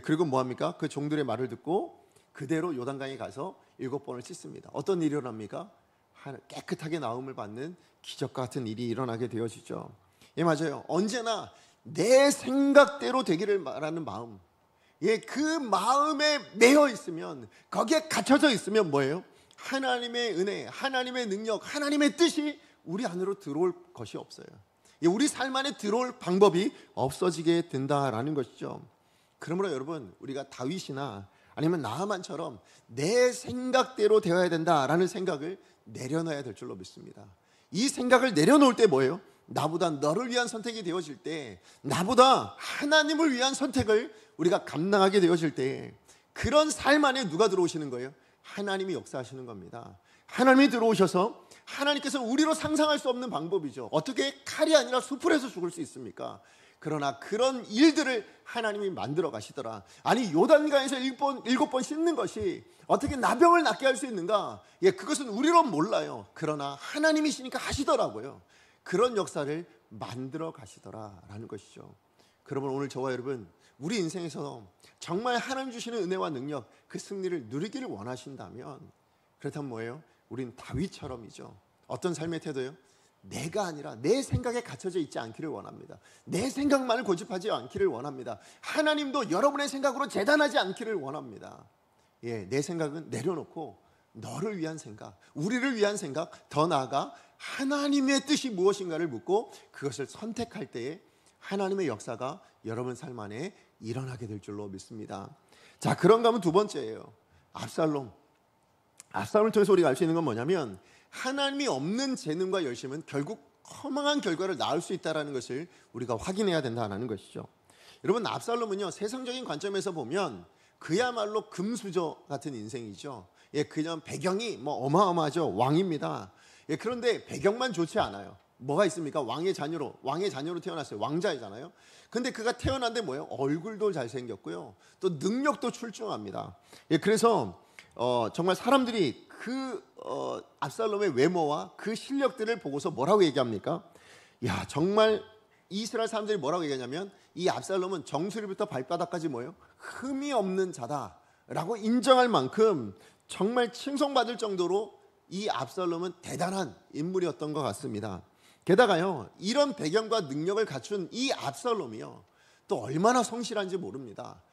그리고 뭐합니까? 그 종들의 말을 듣고 그대로 요단강에 가서 7번을 씻습니다. 어떤 일이 일어납니까? 깨끗하게 나음을 받는 기적 같은 일이 일어나게 되어지죠. 맞아요. 언제나 내 생각대로 되기를 바라는 마음, 그 마음에 매여 있으면, 거기에 갇혀져 있으면 뭐예요? 하나님의 은혜, 하나님의 능력, 하나님의 뜻이 우리 안으로 들어올 것이 없어요. 우리 삶 안에 들어올 방법이 없어지게 된다라는 것이죠. 그러므로 여러분, 우리가 다윗이나 아니면 나아만처럼 내 생각대로 되어야 된다라는 생각을 내려놔야 될 줄로 믿습니다. 이 생각을 내려놓을 때 뭐예요? 나보다 너를 위한 선택이 되어질 때, 나보다 하나님을 위한 선택을 우리가 감당하게 되어질 때, 그런 삶 안에 누가 들어오시는 거예요? 하나님이 역사하시는 겁니다. 하나님이 들어오셔서 하나님께서 우리로 상상할 수 없는 방법이죠. 어떻게 칼이 아니라 수풀에서 죽을 수 있습니까? 그러나 그런 일들을 하나님이 만들어 가시더라. 아니, 요단강에서 7번 씻는 것이 어떻게 나병을 낫게 할 수 있는가? 그것은 우리로 몰라요. 그러나 하나님이시니까 하시더라고요. 그런 역사를 만들어 가시더라라는 것이죠. 그러면 오늘 저와 여러분, 우리 인생에서 정말 하나님 주시는 은혜와 능력, 그 승리를 누리기를 원하신다면, 그렇다면 뭐예요? 우린 다윗처럼이죠. 어떤 삶의 태도예요? 내가 아니라 내 생각에 갇혀져 있지 않기를 원합니다. 내 생각만을 고집하지 않기를 원합니다. 하나님도 여러분의 생각으로 재단하지 않기를 원합니다. 내 생각은 내려놓고 너를 위한 생각, 우리를 위한 생각, 더 나아가 하나님의 뜻이 무엇인가를 묻고 그것을 선택할 때에 하나님의 역사가 여러분 삶 안에 일어나게 될 줄로 믿습니다. 자, 그런가 하면 두 번째예요. 압살롬을 통해서 우리가 알 수 있는 건 뭐냐면, 하나님이 없는 재능과 열심은 결국 허망한 결과를 낳을 수 있다는 것을 우리가 확인해야 된다는 것이죠. 여러분, 압살롬은요, 세상적인 관점에서 보면 그야말로 금수저 같은 인생이죠. 그냥 배경이 어마어마하죠. 왕입니다. 그런데 배경만 좋지 않아요. 뭐가 있습니까? 왕의 자녀로 태어났어요. 왕자이잖아요. 근데 그가 태어난데 뭐예요? 얼굴도 잘생겼고요, 또 능력도 출중합니다. 그래서 정말 사람들이 압살롬의 외모와 그 실력들을 보고서 뭐라고 얘기합니까? 야, 정말 이스라엘 사람들이 뭐라고 얘기하냐면, 이 압살롬은 정수리부터 발바닥까지 뭐예요? 흠이 없는 자다라고 인정할 만큼 정말 칭송받을 정도로 이 압살롬은 대단한 인물이었던 것 같습니다. 게다가요, 이런 배경과 능력을 갖춘 이 압살롬이요, 또 얼마나 성실한지 모릅니다.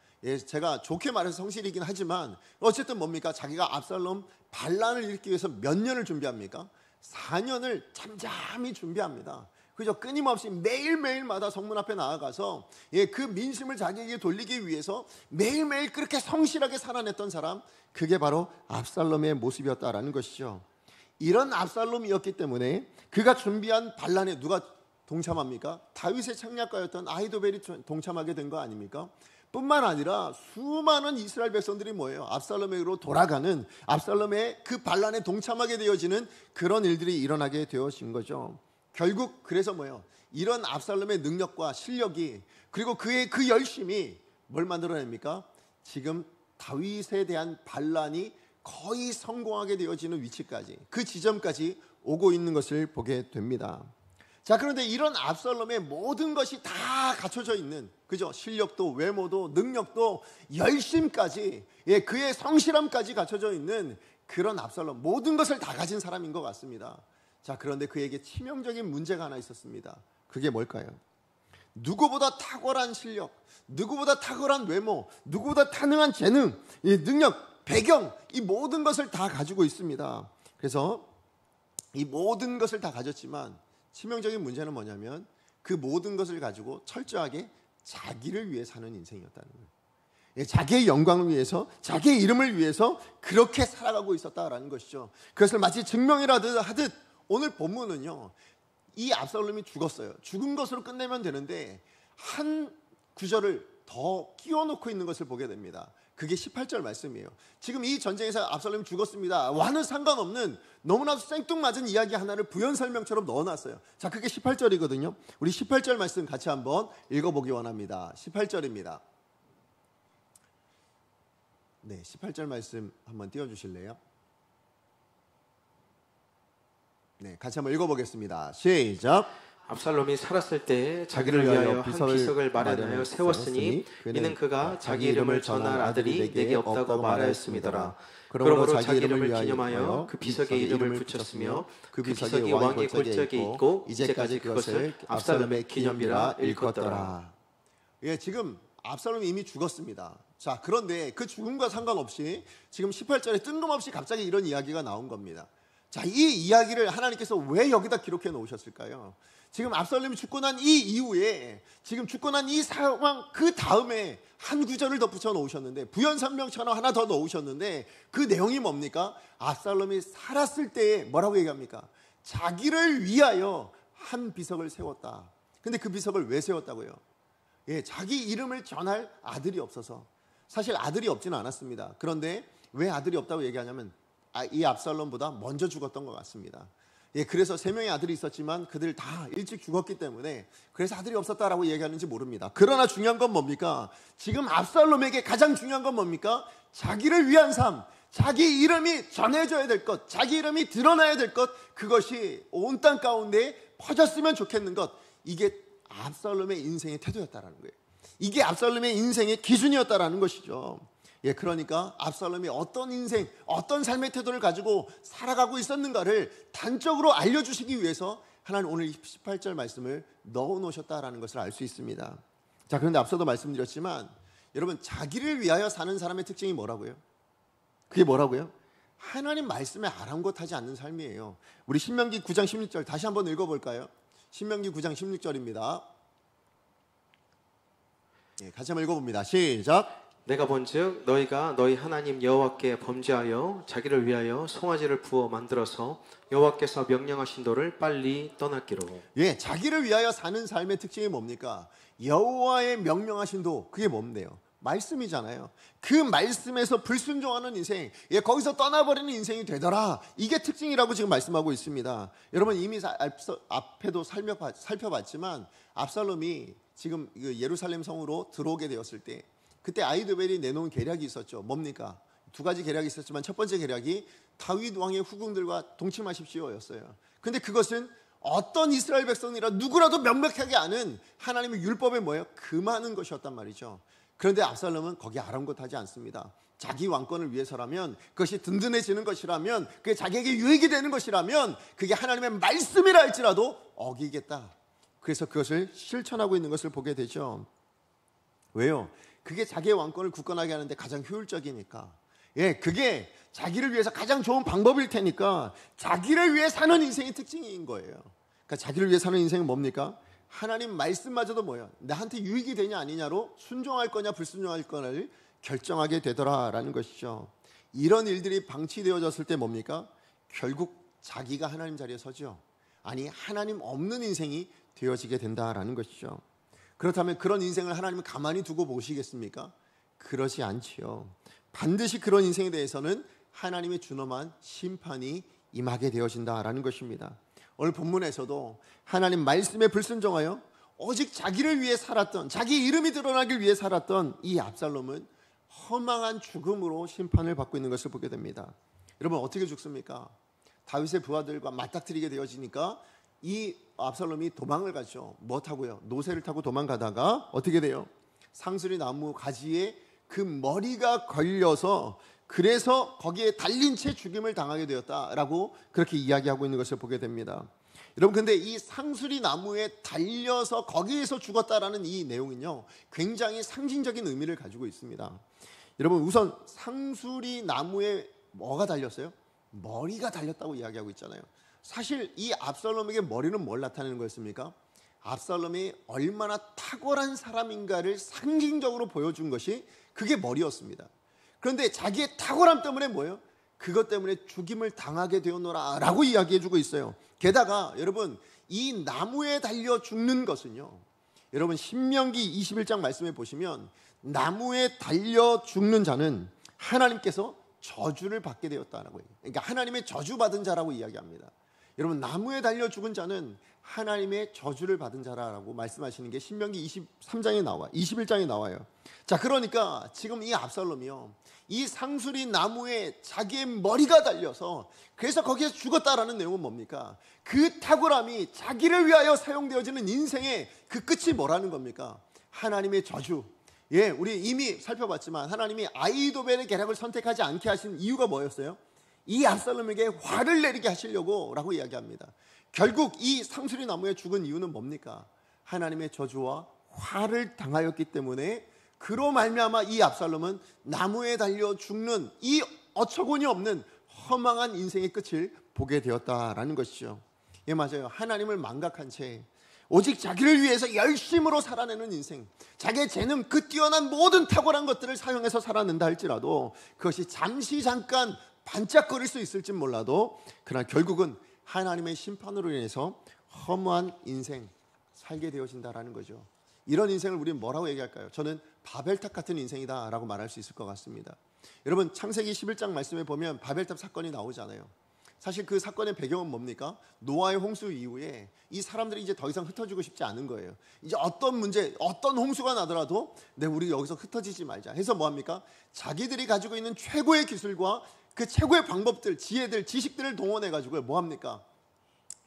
제가 좋게 말해서 성실이긴 하지만 어쨌든 뭡니까? 자기가 압살롬 반란을 일으키기 위해서 몇 년을 준비합니까? 4년을 잠잠히 준비합니다. 그죠? 끊임없이 매일매일마다 성문 앞에 나아가서 그 민심을 자기에게 돌리기 위해서 매일매일 그렇게 성실하게 살아냈던 사람, 그게 바로 압살롬의 모습이었다라는 것이죠. 이런 압살롬이었기 때문에 그가 준비한 반란에 누가 동참합니까? 다윗의 창략가였던 아히도벨이 동참하게 된 거 아닙니까? 뿐만 아니라 수많은 이스라엘 백성들이 뭐예요? 압살롬에게로 돌아가는, 압살롬의 그 반란에 동참하게 되어지는 그런 일들이 일어나게 되어진 거죠. 결국 그래서 뭐예요? 이런 압살롬의 능력과 실력이, 그리고 그의 그 열심이 뭘 만들어냅니까? 지금 다윗에 대한 반란이 거의 성공하게 되어지는 위치까지, 그 지점까지 오고 있는 것을 보게 됩니다. 자, 그런데 이런 압살롬의 모든 것이 다 갖춰져 있는, 그죠? 실력도, 외모도, 능력도, 열심까지, 그의 성실함까지 갖춰져 있는 그런 압살롬, 모든 것을 다 가진 사람인 것 같습니다. 자, 그런데 그에게 치명적인 문제가 하나 있었습니다. 그게 뭘까요? 누구보다 탁월한 실력, 누구보다 탁월한 외모, 누구보다 타능한 재능, 능력, 배경, 이 모든 것을 다 가지고 있습니다. 그래서 이 모든 것을 다 가졌지만 치명적인 문제는 뭐냐면, 그 모든 것을 가지고 철저하게 자기를 위해 사는 인생이었다는 거예요. 자기의 영광을 위해서, 자기의 이름을 위해서 그렇게 살아가고 있었다라는 것이죠. 그것을 마치 증명이라도 하듯 오늘 본문은요, 이 압살롬이 죽었어요. 죽은 것으로 끝내면 되는데 한 구절을 더 끼워놓고 있는 것을 보게 됩니다. 그게 18절 말씀이에요. 지금 이 전쟁에서 압살롬이 죽었습니다 와는 상관없는 너무나도 생뚱맞은 이야기 하나를 부연 설명처럼 넣어놨어요. 자, 그게 18절이거든요. 우리 18절 말씀 같이 한번 읽어보기 원합니다. 18절입니다. 네, 18절 말씀 한번 띄워주실래요? 네, 같이 한번 읽어보겠습니다. 시작. 압살롬이 살았을 때 자기를 위하여 한 비석을 마련하여 세웠으니 이는 그가 자기 이름을 전할 아들이 내게 없다고 말하였음이더라. 그러므로 자기 이름을 기념하여 그 비석에 이름을 붙였으며 그 비석이 왕의 골짜기에 있고 이제까지 그것을 압살롬의 기념비라 일컫더라. 지금 압살롬이 이미 죽었습니다. 자, 그런데 그 죽음과 상관없이 지금 18절에 뜬금없이 갑자기 이런 이야기가 나온 겁니다. 자, 이 이야기를 하나님께서 왜 여기다 기록해 놓으셨을까요? 지금 압살롬이 죽고 난 이 이후에, 지금 죽고 난 이 상황 그 다음에 한 구절을 덧붙여 놓으셨는데, 부연 설명처럼 하나 더 넣으셨는데, 그 내용이 뭡니까? 압살롬이 살았을 때에 뭐라고 얘기합니까? 자기를 위하여 한 비석을 세웠다. 근데 그 비석을 왜 세웠다고요? 자기 이름을 전할 아들이 없어서. 사실 아들이 없지는 않았습니다. 그런데 왜 아들이 없다고 얘기하냐면, 이 압살롬보다 먼저 죽었던 것 같습니다. 그래서 3명의 아들이 있었지만 그들 다 일찍 죽었기 때문에 그래서 아들이 없었다라고 얘기하는지 모릅니다. 그러나 중요한 건 뭡니까? 지금 압살롬에게 가장 중요한 건 뭡니까? 자기를 위한 삶, 자기 이름이 전해져야 될 것, 자기 이름이 드러나야 될 것, 그것이 온 땅 가운데 퍼졌으면 좋겠는 것, 이게 압살롬의 인생의 태도였다라는 거예요. 이게 압살롬의 인생의 기준이었다라는 것이죠. 예, 그러니까 압살롬이 어떤 인생, 어떤 삶의 태도를 가지고 살아가고 있었는가를 단적으로 알려주시기 위해서 하나님 오늘 18절 말씀을 넣어놓으셨다라는 것을 알 수 있습니다. 자, 그런데 앞서도 말씀드렸지만 여러분, 자기를 위하여 사는 사람의 특징이 뭐라고요? 그게 뭐라고요? 하나님 말씀에 아랑곳하지 않는 삶이에요. 우리 신명기 9장 16절 다시 한번 읽어볼까요? 신명기 9장 16절입니다. 예, 같이 한번 읽어봅니다. 시작. 내가 본즉 너희가 너희 하나님 여호와께 범죄하여 자기를 위하여 송아지를 부어 만들어서 여호와께서 명령하신 도를 빨리 떠났기로. 예, 자기를 위하여 사는 삶의 특징이 뭡니까? 여호와의 명령하신 도, 그게 뭔데요? 말씀이잖아요. 그 말씀에서 불순종하는 인생, 예, 거기서 떠나버리는 인생이 되더라. 이게 특징이라고 지금 말씀하고 있습니다. 여러분, 이미 앞에도 살펴봤지만 압살롬이 지금 예루살렘 성으로 들어오게 되었을 때 그때 아히도벨이 내놓은 계략이 있었죠. 뭡니까? 두 가지 계략이 있었지만 첫 번째 계략이 다윗 왕의 후궁들과 동침하십시오였어요. 근데 그것은 어떤 이스라엘 백성이라 누구라도 명백하게 아는 하나님의 율법에 뭐예요? 금하는 것이었단 말이죠. 그런데 압살롬은 거기에 아랑곳하지 않습니다. 자기 왕권을 위해서라면, 그것이 든든해지는 것이라면, 그게 자기에게 유익이 되는 것이라면, 그게 하나님의 말씀이라 할지라도 어기겠다. 그래서 그것을 실천하고 있는 것을 보게 되죠. 왜요? 그게 자기의 왕권을 굳건하게 하는데 가장 효율적이니까. 예, 그게 자기를 위해서 가장 좋은 방법일 테니까 자기를 위해 사는 인생의 특징인 거예요. 그러니까 자기를 위해 사는 인생은 뭡니까? 하나님 말씀마저도 뭐예요? 나한테 유익이 되냐 아니냐로 순종할 거냐 불순종할 거냐를 결정하게 되더라라는 것이죠. 이런 일들이 방치되어졌을 때 뭡니까? 결국 자기가 하나님 자리에 서죠. 아니, 하나님 없는 인생이 되어지게 된다라는 것이죠. 그렇다면 그런 인생을 하나님은 가만히 두고 보시겠습니까? 그러지 않지요. 반드시 그런 인생에 대해서는 하나님의 준엄한 심판이 임하게 되어진다라는 것입니다. 오늘 본문에서도 하나님 말씀에 불순종하여 오직 자기를 위해 살았던, 자기 이름이 드러나길 위해 살았던 이 압살롬은 허망한 죽음으로 심판을 받고 있는 것을 보게 됩니다. 여러분, 어떻게 죽습니까? 다윗의 부하들과 맞닥뜨리게 되어지니까 이 압살롬이 도망을 가죠. 뭐 타고요? 노새를 타고 도망가다가 어떻게 돼요? 상수리 나무 가지에 그 머리가 걸려서, 그래서 거기에 달린 채 죽임을 당하게 되었다라고 그렇게 이야기하고 있는 것을 보게 됩니다. 여러분, 근데 이 상수리 나무에 달려서 거기에서 죽었다라는 이 내용은요, 굉장히 상징적인 의미를 가지고 있습니다. 여러분, 우선 상수리 나무에 뭐가 달렸어요? 머리가 달렸다고 이야기하고 있잖아요. 사실 이 압살롬에게 머리는 뭘 나타내는 거였습니까? 압살롬이 얼마나 탁월한 사람인가를 상징적으로 보여준 것이 그게 머리였습니다. 그런데 자기의 탁월함 때문에 뭐예요? 그것 때문에 죽임을 당하게 되었노라 라고 이야기해주고 있어요. 게다가 여러분, 이 나무에 달려 죽는 것은요, 여러분 신명기 21장 말씀에 보시면 나무에 달려 죽는 자는 하나님께서 저주를 받게 되었다라고 해요. 그러니까 하나님의 저주받은 자라고 이야기합니다. 여러분, 나무에 달려 죽은 자는 하나님의 저주를 받은 자라고 말씀하시는 게 신명기 23장에 나와, 21장에 나와요. 자, 그러니까 지금 이 압살롬이요, 이 상수리 나무에 자기의 머리가 달려서 그래서 거기에서 죽었다라는 내용은 뭡니까? 그 탁월함이 자기를 위하여 사용되어지는 인생의 그 끝이 뭐라는 겁니까? 하나님의 저주. 예, 우리 이미 살펴봤지만 하나님이 아히도벨의 계략을 선택하지 않게 하신 이유가 뭐였어요? 이 압살롬에게 화를 내리게 하시려고 라고 이야기합니다. 결국 이 상수리 나무에 죽은 이유는 뭡니까? 하나님의 저주와 화를 당하였기 때문에 그로 말미암아 이 압살롬은 나무에 달려 죽는 이 어처구니 없는 허망한 인생의 끝을 보게 되었다라는 것이죠. 예, 맞아요. 하나님을 망각한 채 오직 자기를 위해서 열심으로 살아내는 인생, 자기의 재능, 그 뛰어난 모든 탁월한 것들을 사용해서 살아낸다 할지라도 그것이 잠시 잠깐 반짝거릴 수 있을지 몰라도 그러나 결국은 하나님의 심판으로 인해서 허무한 인생 살게 되어진다라는 거죠. 이런 인생을 우리는 뭐라고 얘기할까요? 저는 바벨탑 같은 인생이다라고 말할 수 있을 것 같습니다. 여러분, 창세기 11장 말씀에 보면 바벨탑 사건이 나오잖아요. 사실 그 사건의 배경은 뭡니까? 노아의 홍수 이후에 이 사람들이 이제 더 이상 흩어지고 싶지 않은 거예요. 이제 어떤 문제, 어떤 홍수가 나더라도 우리 여기서 흩어지지 말자 해서 뭐합니까? 자기들이 가지고 있는 최고의 기술과 그 최고의 방법들, 지혜들, 지식들을 동원해가지고 뭐합니까?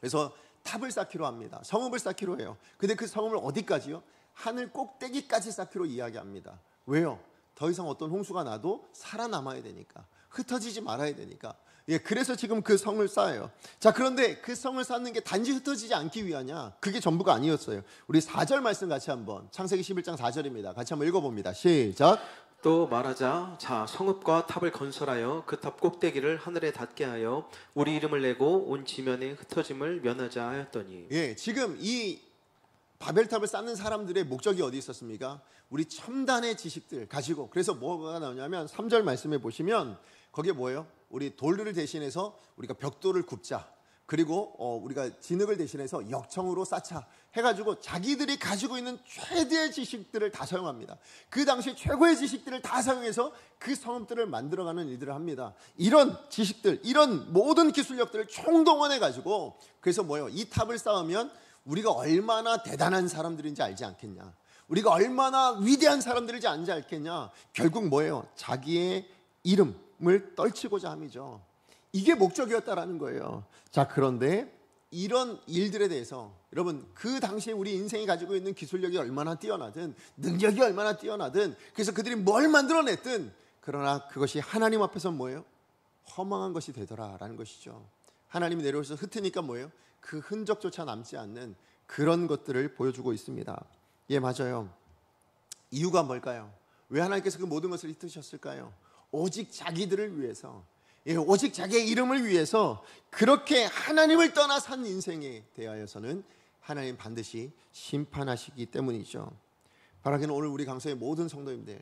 그래서 탑을 쌓기로 합니다. 성읍을 쌓기로 해요. 근데 그 성읍을 어디까지요? 하늘 꼭대기까지 쌓기로 이야기합니다. 왜요? 더 이상 어떤 홍수가 나도 살아남아야 되니까, 흩어지지 말아야 되니까. 그래서 지금 그 성을 쌓아요. 자, 그런데 그 성을 쌓는 게 단지 흩어지지 않기 위하냐? 그게 전부가 아니었어요. 우리 4절 말씀 같이 한번, 창세기 11장 4절입니다. 같이 한번 읽어봅니다. 시작. 또 말하자, 자, 성읍과 탑을 건설하여 그 탑 꼭대기를 하늘에 닿게 하여 우리 이름을 내고 온 지면에 흩어짐을 면하자 하였더니. 지금 이 바벨탑을 쌓는 사람들의 목적이 어디 있었습니까? 우리 첨단의 지식들 가지고, 그래서 뭐가 나오냐면 3절 말씀에 보시면 거기에 뭐예요? 우리 돌을 대신해서 우리가 벽돌을 굽자, 그리고 우리가 진흙을 대신해서 역청으로 쌓자 해가지고 자기들이 가지고 있는 최대의 지식들을 다 사용합니다. 그 당시 최고의 지식들을 다 사용해서 그 성읍들을 만들어가는 일들을 합니다. 이런 지식들, 이런 모든 기술력들을 총동원해가지고, 그래서 뭐예요? 이 탑을 쌓으면 우리가 얼마나 대단한 사람들인지 알지 않겠냐, 우리가 얼마나 위대한 사람들인지 알지 않겠냐. 결국 뭐예요? 자기의 이름을 떨치고자 함이죠. 이게 목적이었다라는 거예요. 자, 그런데 이런 일들에 대해서 여러분, 그 당시에 우리 인생이 가지고 있는 기술력이 얼마나 뛰어나든, 능력이 얼마나 뛰어나든, 그래서 그들이 뭘 만들어냈든, 그러나 그것이 하나님 앞에서 뭐예요? 허망한 것이 되더라라는 것이죠. 하나님이 내려오셔서 흩으니까 뭐예요? 그 흔적조차 남지 않는 그런 것들을 보여주고 있습니다. 맞아요. 이유가 뭘까요? 왜 하나님께서 그 모든 것을 흩으셨을까요? 오직 자기들을 위해서, 오직 자기의 이름을 위해서 그렇게 하나님을 떠나 산 인생에 대하여서는 하나님 반드시 심판하시기 때문이죠. 바라기는 오늘 우리 강서의 모든 성도님들,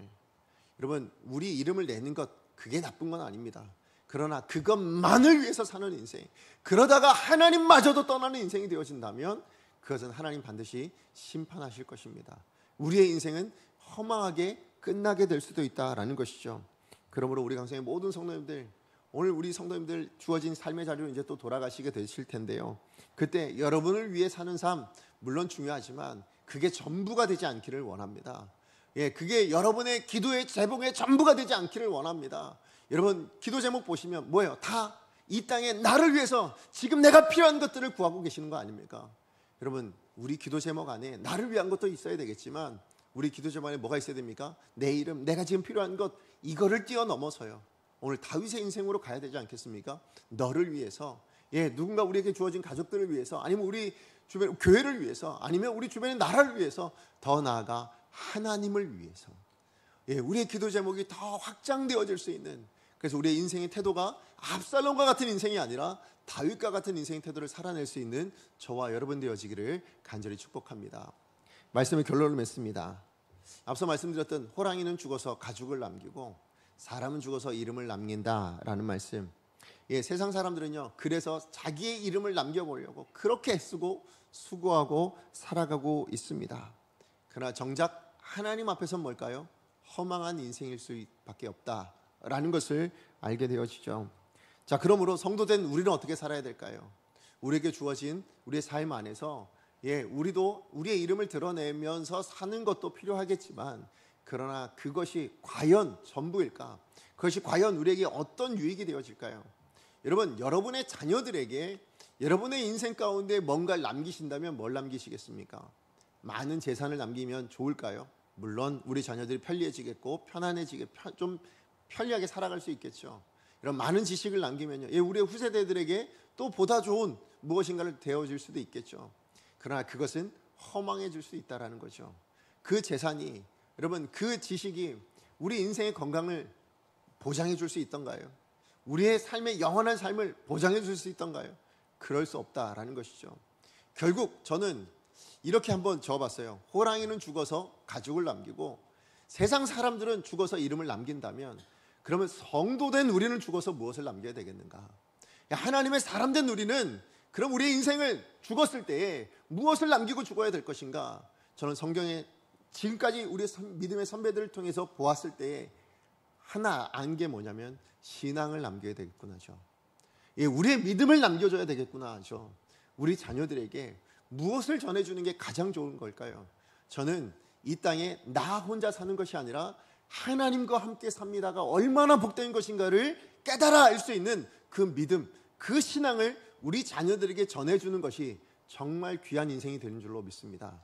여러분, 우리 이름을 내는 것, 그게 나쁜 건 아닙니다. 그러나 그것만을 위해서 사는 인생, 그러다가 하나님마저도 떠나는 인생이 되어진다면 그것은 하나님 반드시 심판하실 것입니다. 우리의 인생은 허망하게 끝나게 될 수도 있다라는 것이죠. 그러므로 우리 강성의 모든 성도님들, 오늘 우리 성도님들 주어진 삶의 자리로 이제 또 돌아가시게 되실 텐데요. 그때 여러분을 위해 사는 삶 물론 중요하지만 그게 전부가 되지 않기를 원합니다. 그게 여러분의 기도의 제목의 전부가 되지 않기를 원합니다. 여러분, 기도 제목 보시면 뭐예요? 다 이 땅에 나를 위해서 지금 내가 필요한 것들을 구하고 계시는 거 아닙니까? 여러분, 우리 기도 제목 안에 나를 위한 것도 있어야 되겠지만 우리 기도 제목 안에 뭐가 있어야 됩니까? 내 이름, 내가 지금 필요한 것, 이거를 뛰어넘어서요, 오늘 다윗의 인생으로 가야 되지 않겠습니까? 너를 위해서, 누군가 우리에게 주어진 가족들을 위해서, 아니면 우리 주변 교회를 위해서, 아니면 우리 주변의 나라를 위해서, 더 나아가 하나님을 위해서, 우리의 기도 제목이 더 확장되어질 수 있는, 그래서 우리의 인생의 태도가 압살롬과 같은 인생이 아니라 다윗과 같은 인생의 태도를 살아낼 수 있는 저와 여러분 되어지기를 간절히 축복합니다. 말씀의 결론을 맺습니다. 앞서 말씀드렸던 호랑이는 죽어서 가죽을 남기고 사람은 죽어서 이름을 남긴다라는 말씀. 세상 사람들은요, 그래서 자기의 이름을 남겨보려고 그렇게 애쓰고 수고하고 살아가고 있습니다. 그러나 정작 하나님 앞에서는 뭘까요? 허망한 인생일 수밖에 없다라는 것을 알게 되어지죠. 자, 그러므로 성도된 우리는 어떻게 살아야 될까요? 우리에게 주어진 우리의 삶 안에서 우리도 우리의 이름을 드러내면서 사는 것도 필요하겠지만, 그러나 그것이 과연 전부일까? 그것이 과연 우리에게 어떤 유익이 되어질까요? 여러분, 여러분의 자녀들에게 여러분의 인생 가운데 뭔가를 남기신다면 뭘 남기시겠습니까? 많은 재산을 남기면 좋을까요? 물론 우리 자녀들이 편리해지겠고 편안해지게 좀 편리하게 살아갈 수 있겠죠. 이런 많은 지식을 남기면요, 우리의 후세대들에게 또 보다 좋은 무엇인가를 되어줄 수도 있겠죠. 그러나 그것은 허망해질 수 있다는 거죠. 그 재산이, 여러분, 그 지식이 우리 인생의 건강을 보장해 줄 수 있던가요? 우리의 삶의 영원한 삶을 보장해 줄 수 있던가요? 그럴 수 없다라는 것이죠. 결국 저는 이렇게 한번 적어봤어요. 호랑이는 죽어서 가죽을 남기고 세상 사람들은 죽어서 이름을 남긴다면, 그러면 성도된 우리는 죽어서 무엇을 남겨야 되겠는가? 하나님의 사람된 우리는 그럼 우리의 인생을 죽었을 때에 무엇을 남기고 죽어야 될 것인가? 저는 성경에 지금까지 우리 믿음의 선배들을 통해서 보았을 때에 하나 안 게 뭐냐면 신앙을 남겨야 되겠구나죠. 우리의 믿음을 남겨줘야 되겠구나죠. 우리 자녀들에게 무엇을 전해주는 게 가장 좋은 걸까요? 저는 이 땅에 나 혼자 사는 것이 아니라 하나님과 함께 삽니다가 얼마나 복된 것인가를 깨달아 알 수 있는 그 믿음, 그 신앙을 우리 자녀들에게 전해주는 것이 정말 귀한 인생이 되는 줄로 믿습니다.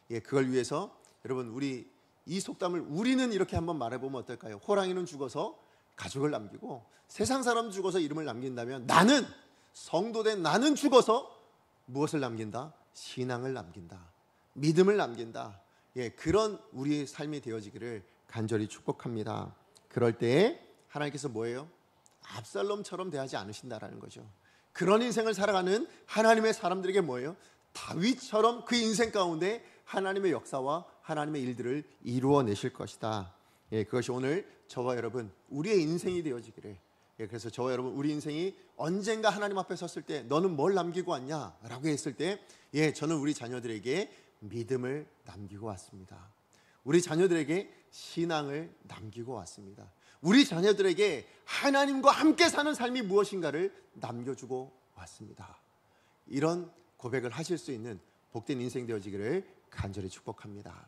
그걸 위해서 여러분, 우리 이 속담을 우리는 이렇게 한번 말해보면 어떨까요? 호랑이는 죽어서 가족을 남기고 세상 사람 죽어서 이름을 남긴다면, 나는, 성도된 나는 죽어서 무엇을 남긴다? 신앙을 남긴다, 믿음을 남긴다. 그런 우리의 삶이 되어지기를 간절히 축복합니다. 그럴 때에 하나님께서 뭐예요? 압살롬처럼 대하지 않으신다라는 거죠. 그런 인생을 살아가는 하나님의 사람들에게 뭐예요? 다윗처럼 그 인생 가운데 하나님의 역사와 하나님의 일들을 이루어내실 것이다. 그것이 오늘 저와 여러분 우리의 인생이 되어지기를. 그래서 저와 여러분 우리 인생이 언젠가 하나님 앞에 섰을 때 너는 뭘 남기고 왔냐? 라고 했을 때 저는 우리 자녀들에게 믿음을 남기고 왔습니다. 우리 자녀들에게 신앙을 남기고 왔습니다. 우리 자녀들에게 하나님과 함께 사는 삶이 무엇인가를 남겨주고 왔습니다. 이런 고백을 하실 수 있는 복된 인생 되어지기를 간절히 축복합니다.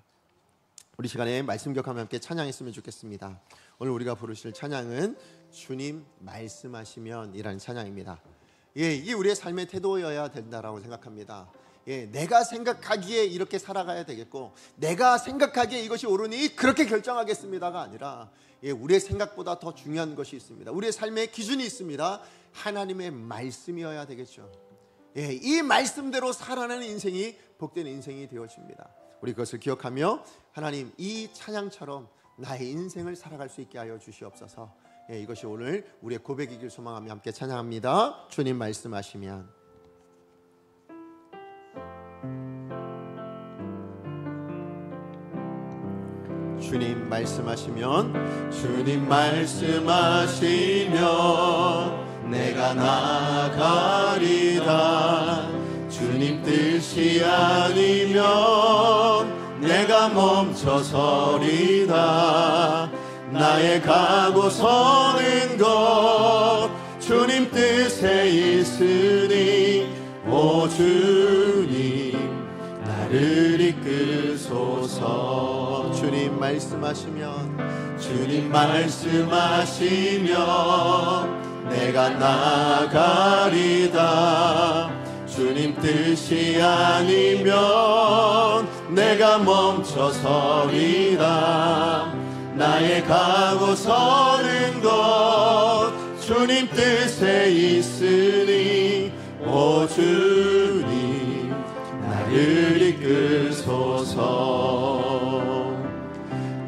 우리 시간에 말씀 기억하며 함께 찬양했으면 좋겠습니다. 오늘 우리가 부르실 찬양은 주님 말씀하시면 이라는 찬양입니다. 이게 우리의 삶의 태도여야 된다라고 생각합니다. 내가 생각하기에 이렇게 살아가야 되겠고, 내가 생각하기에 이것이 옳으니 그렇게 결정하겠습니다가 아니라, 우리의 생각보다 더 중요한 것이 있습니다. 우리의 삶의 기준이 있습니다. 하나님의 말씀이어야 되겠죠. 이 말씀대로 살아가는 인생이 복된 인생이 되어집니다. 우리 그것을 기억하며 하나님, 이 찬양처럼 나의 인생을 살아갈 수 있게 하여 주시옵소서. 이것이 오늘 우리의 고백이길 소망하며 함께 찬양합니다. 주님 말씀하시면. 주님 말씀하시면, 주님 말씀하시면 내가 나아가리라. 주님 뜻이 아니면 내가 멈춰서리다. 나의 가고 서는 것 주님 뜻에 있으니, 오 주님 나를 이끄소서. 주님 말씀하시면, 주님 말씀하시면 내가 나아가리다. 주님 뜻이 아니면 내가 멈춰서리다. 나의 가고 서는 것 주님 뜻에 있으니, 오 주님 나를 이끄소서.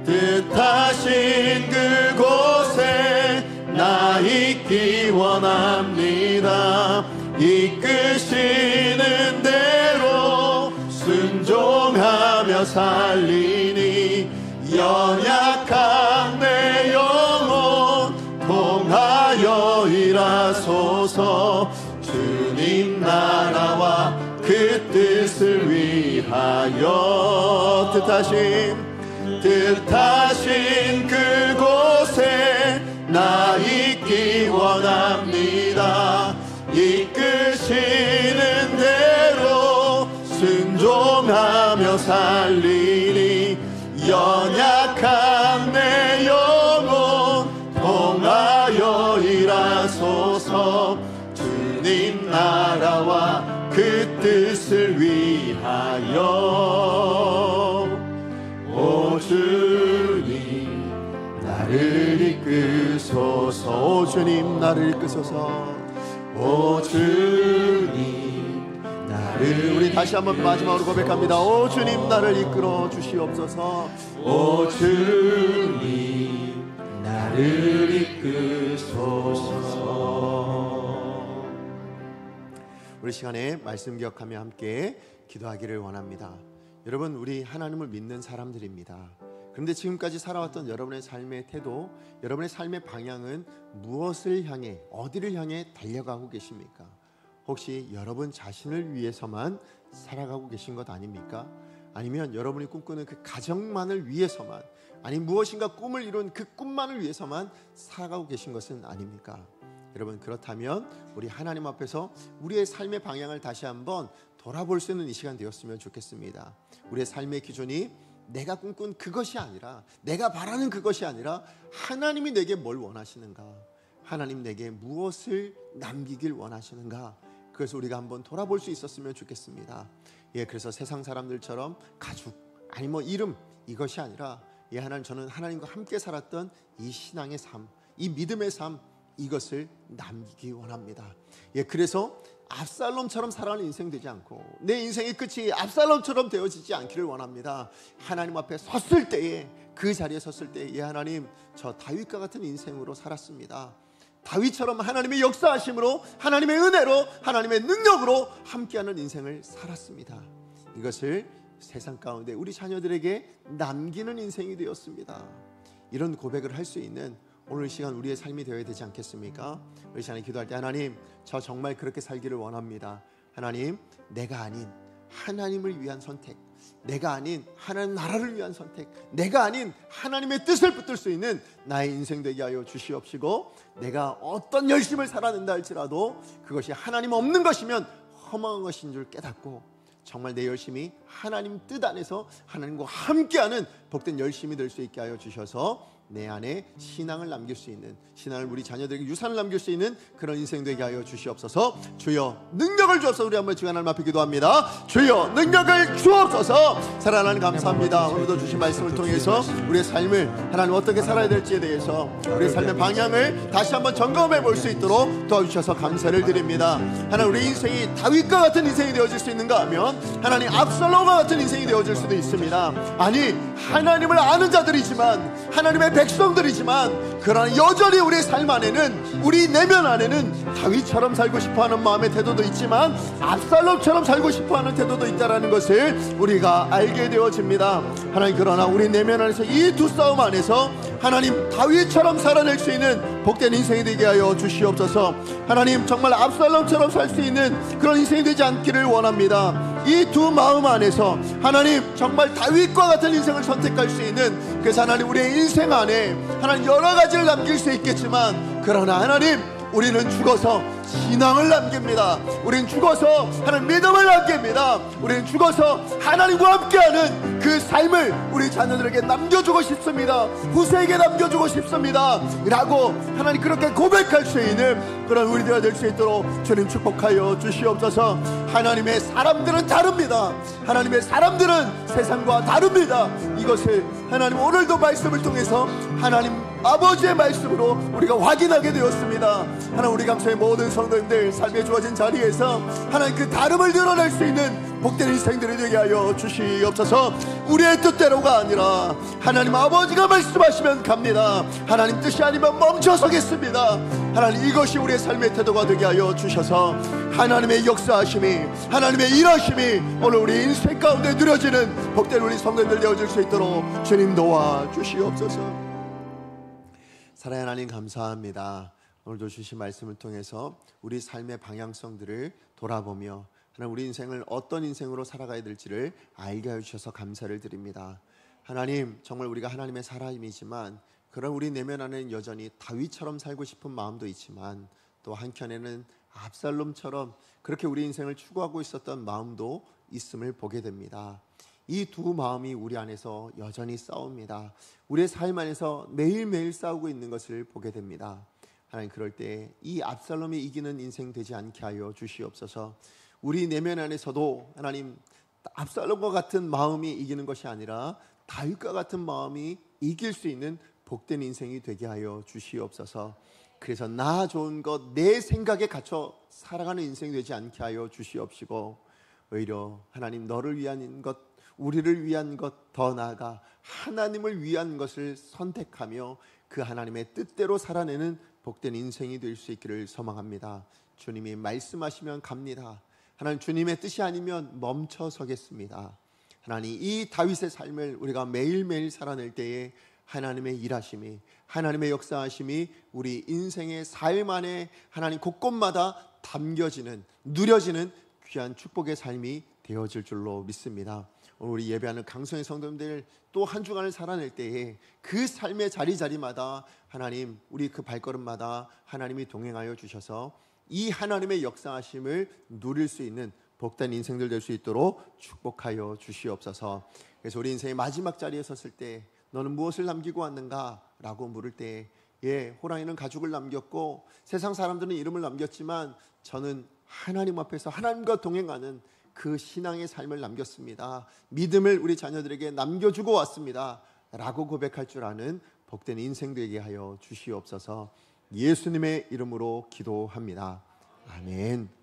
뜻하신 그곳에 나 있기 원합니다. 이끄시는 대로 순종하며 살리니, 연약한 내 영혼 통하여 일하소서. 주님 나라와 그 뜻을 위하여, 뜻하신 그곳에 나 있기 원합니다. 이끄시는 대로 순종하며 살리니, 연약한 내 영혼 통하여 일하소서. 주님 나라와 그 뜻을 위하여, 오 주님 나를 이끄소서. 오 주님 나를 이끄소서. 오 주님 나를. 우리 다시 한번 마지막으로 고백합니다. 오 주님 나를 이끌어 주시옵소서. 오 주님 나를 이끄소서. 우리 시간에 말씀 기억하며 함께 기도하기를 원합니다. 여러분, 우리 하나님을 믿는 사람들입니다. 그런데 지금까지 살아왔던 여러분의 삶의 태도, 여러분의 삶의 방향은 무엇을 향해, 어디를 향해 달려가고 계십니까? 혹시 여러분 자신을 위해서만 살아가고 계신 것 아닙니까? 아니면 여러분이 꿈꾸는 그 가정만을 위해서만, 아니 무엇인가 꿈을 이룬 그 꿈만을 위해서만 살아가고 계신 것은 아닙니까? 여러분, 그렇다면 우리 하나님 앞에서 우리의 삶의 방향을 다시 한번 돌아볼 수 있는 이 시간 되었으면 좋겠습니다. 우리의 삶의 기준이 내가 꿈꾼 그것이 아니라, 내가 바라는 그것이 아니라, 하나님이 내게 뭘 원하시는가, 하나님 내게 무엇을 남기길 원하시는가, 그래서 우리가 한번 돌아볼 수 있었으면 좋겠습니다. 그래서 세상 사람들처럼 가죽, 아니 뭐 이름 이것이 아니라 하나님, 저는 하나님과 함께 살았던 이 신앙의 삶, 이 믿음의 삶, 이것을 남기기 원합니다. 그래서 압살롬처럼 살아가는 인생 되지 않고 내 인생의 끝이 압살롬처럼 되어지지 않기를 원합니다. 하나님 앞에 섰을 때에, 그 자리에 섰을 때에 하나님, 저 다윗과 같은 인생으로 살았습니다. 다윗처럼 하나님의 역사하심으로, 하나님의 은혜로, 하나님의 능력으로 함께하는 인생을 살았습니다. 이것을 세상 가운데 우리 자녀들에게 남기는 인생이 되었습니다. 이런 고백을 할 수 있는 오늘 이 시간 우리의 삶이 되어야 되지 않겠습니까? 우리 시간에 기도할 때 하나님, 저 정말 그렇게 살기를 원합니다. 하나님, 내가 아닌 하나님을 위한 선택, 내가 아닌 하나님 나라를 위한 선택, 내가 아닌 하나님의 뜻을 붙들 수 있는 나의 인생 되게 하여 주시옵시고, 내가 어떤 열심을 살아낸다 할지라도 그것이 하나님 없는 것이면 허망한 것인 줄 깨닫고 정말 내 열심이 하나님 뜻 안에서 하나님과 함께하는 복된 열심이 될 수 있게 하여 주셔서 내 안에 신앙을 남길 수 있는, 신앙을 우리 자녀들에게 유산을 남길 수 있는 그런 인생 되게 하여 주시옵소서. 주여 능력을 주옵소서. 우리 한번 주여 하나님 앞에 기도합니다. 주여 능력을 주옵소서. 사랑하는 감사합니다. 오늘도 주신 말씀을 통해서 우리의 삶을 하나님 어떻게 살아야 될지에 대해서 우리의 삶의 방향을 다시 한번 점검해 볼 수 있도록 도와주셔서 감사를 드립니다. 하나님, 우리 인생이 다윗과 같은 인생이 되어질 수 있는가 하면 하나님 압살롬과 같은 인생이 되어질 수도 있습니다. 아니, 하나님을 아는 자들이지만, 하나님의 백성들이지만, 그러나 여전히 우리의 삶 안에는, 우리 내면 안에는 다윗처럼 살고 싶어하는 마음의 태도도 있지만 압살롬처럼 살고 싶어하는 태도도 있다는 것을 우리가 알게 되어집니다. 하나님, 그러나 우리 내면 안에서 이 두 싸움 안에서 하나님 다윗처럼 살아낼 수 있는 복된 인생이 되게 하여 주시옵소서. 하나님, 정말 압살롬처럼 살 수 있는 그런 인생이 되지 않기를 원합니다. 이 두 마음 안에서 하나님, 정말 다윗과 같은 인생을 선택할 수 있는, 그래서 하나님 우리의 인생 안에 하나님 여러 가지를 남길 수 있겠지만, 그러나 하나님, 우리는 죽어서 신앙을 남깁니다. 우리는 죽어서 하나님 믿음을 남깁니다. 우리는 죽어서 하나님과 함께하는 그 삶을 우리 자녀들에게 남겨주고 싶습니다. 후세에게 남겨주고 싶습니다 라고 하나님 그렇게 고백할 수 있는 그런 우리들이 될 수 있도록 주님 축복하여 주시옵소서. 하나님의 사람들은 다릅니다. 하나님의 사람들은 세상과 다릅니다. 이것을 하나님 오늘도 말씀을 통해서 하나님 아버지의 말씀으로 우리가 확인하게 되었습니다. 하나님, 우리 감사의 모든 성도님들 삶에 주어진 자리에서 하나님 그 다름을 드러낼 수 있는 복된 인생들이 되게 하여 주시옵소서. 우리의 뜻대로가 아니라 하나님 아버지가 말씀하시면 갑니다. 하나님 뜻이 아니면 멈춰서겠습니다. 하나님, 이것이 우리의 삶의 태도가 되게 하여 주셔서 하나님의 역사하심이, 하나님의 일하심이 오늘 우리 인생 가운데 누려지는 복된 우리 성도님들 되어질 수 있도록 주님 도와주시옵소서. 사랑하는 하나님, 감사합니다. 오늘도 주신 말씀을 통해서 우리 삶의 방향성들을 돌아보며 하나님, 우리 인생을 어떤 인생으로 살아가야 될지를 알게 해주셔서 감사를 드립니다. 하나님, 정말 우리가 하나님의 사람이지만 그런 우리 내면 안에는 여전히 다윗처럼 살고 싶은 마음도 있지만, 또 한켠에는 압살롬처럼 그렇게 우리 인생을 추구하고 있었던 마음도 있음을 보게 됩니다. 이 두 마음이 우리 안에서 여전히 싸웁니다. 우리의 삶 안에서 매일매일 싸우고 있는 것을 보게 됩니다. 하나님, 그럴 때 이 압살롬이 이기는 인생 되지 않게 하여 주시옵소서. 우리 내면 안에서도 하나님, 압살롬과 같은 마음이 이기는 것이 아니라 다윗과 같은 마음이 이길 수 있는 복된 인생이 되게 하여 주시옵소서. 그래서 나 좋은 것, 내 생각에 갇혀 살아가는 인생이 되지 않게 하여 주시옵시고, 오히려 하나님, 너를 위한 것, 우리를 위한 것, 더 나아가 하나님을 위한 것을 선택하며 그 하나님의 뜻대로 살아내는 복된 인생이 될 수 있기를 소망합니다. 주님이 말씀하시면 갑니다. 하나님, 주님의 뜻이 아니면 멈춰 서겠습니다. 하나님, 이 다윗의 삶을 우리가 매일매일 살아낼 때에 하나님의 일하심이, 하나님의 역사하심이 우리 인생의 삶 안에 하나님 곳곳마다 담겨지는, 누려지는 귀한 축복의 삶이 되어질 줄로 믿습니다. 오늘 우리 예배하는 강성의 성도님들 또 한 주간을 살아낼 때에 그 삶의 자리자리마다 하나님, 우리 그 발걸음마다 하나님이 동행하여 주셔서 이 하나님의 역사하심을 누릴 수 있는 복된 인생들 될 수 있도록 축복하여 주시옵소서. 그래서 우리 인생의 마지막 자리에 섰을 때 너는 무엇을 남기고 왔는가? 라고 물을 때, 호랑이는 가죽을 남겼고 세상 사람들은 이름을 남겼지만 저는 하나님 앞에서 하나님과 동행하는 그 신앙의 삶을 남겼습니다. 믿음을 우리 자녀들에게 남겨주고 왔습니다 라고 고백할 줄 아는 복된 인생 되게 하여 주시옵소서. 예수님의 이름으로 기도합니다. 아멘.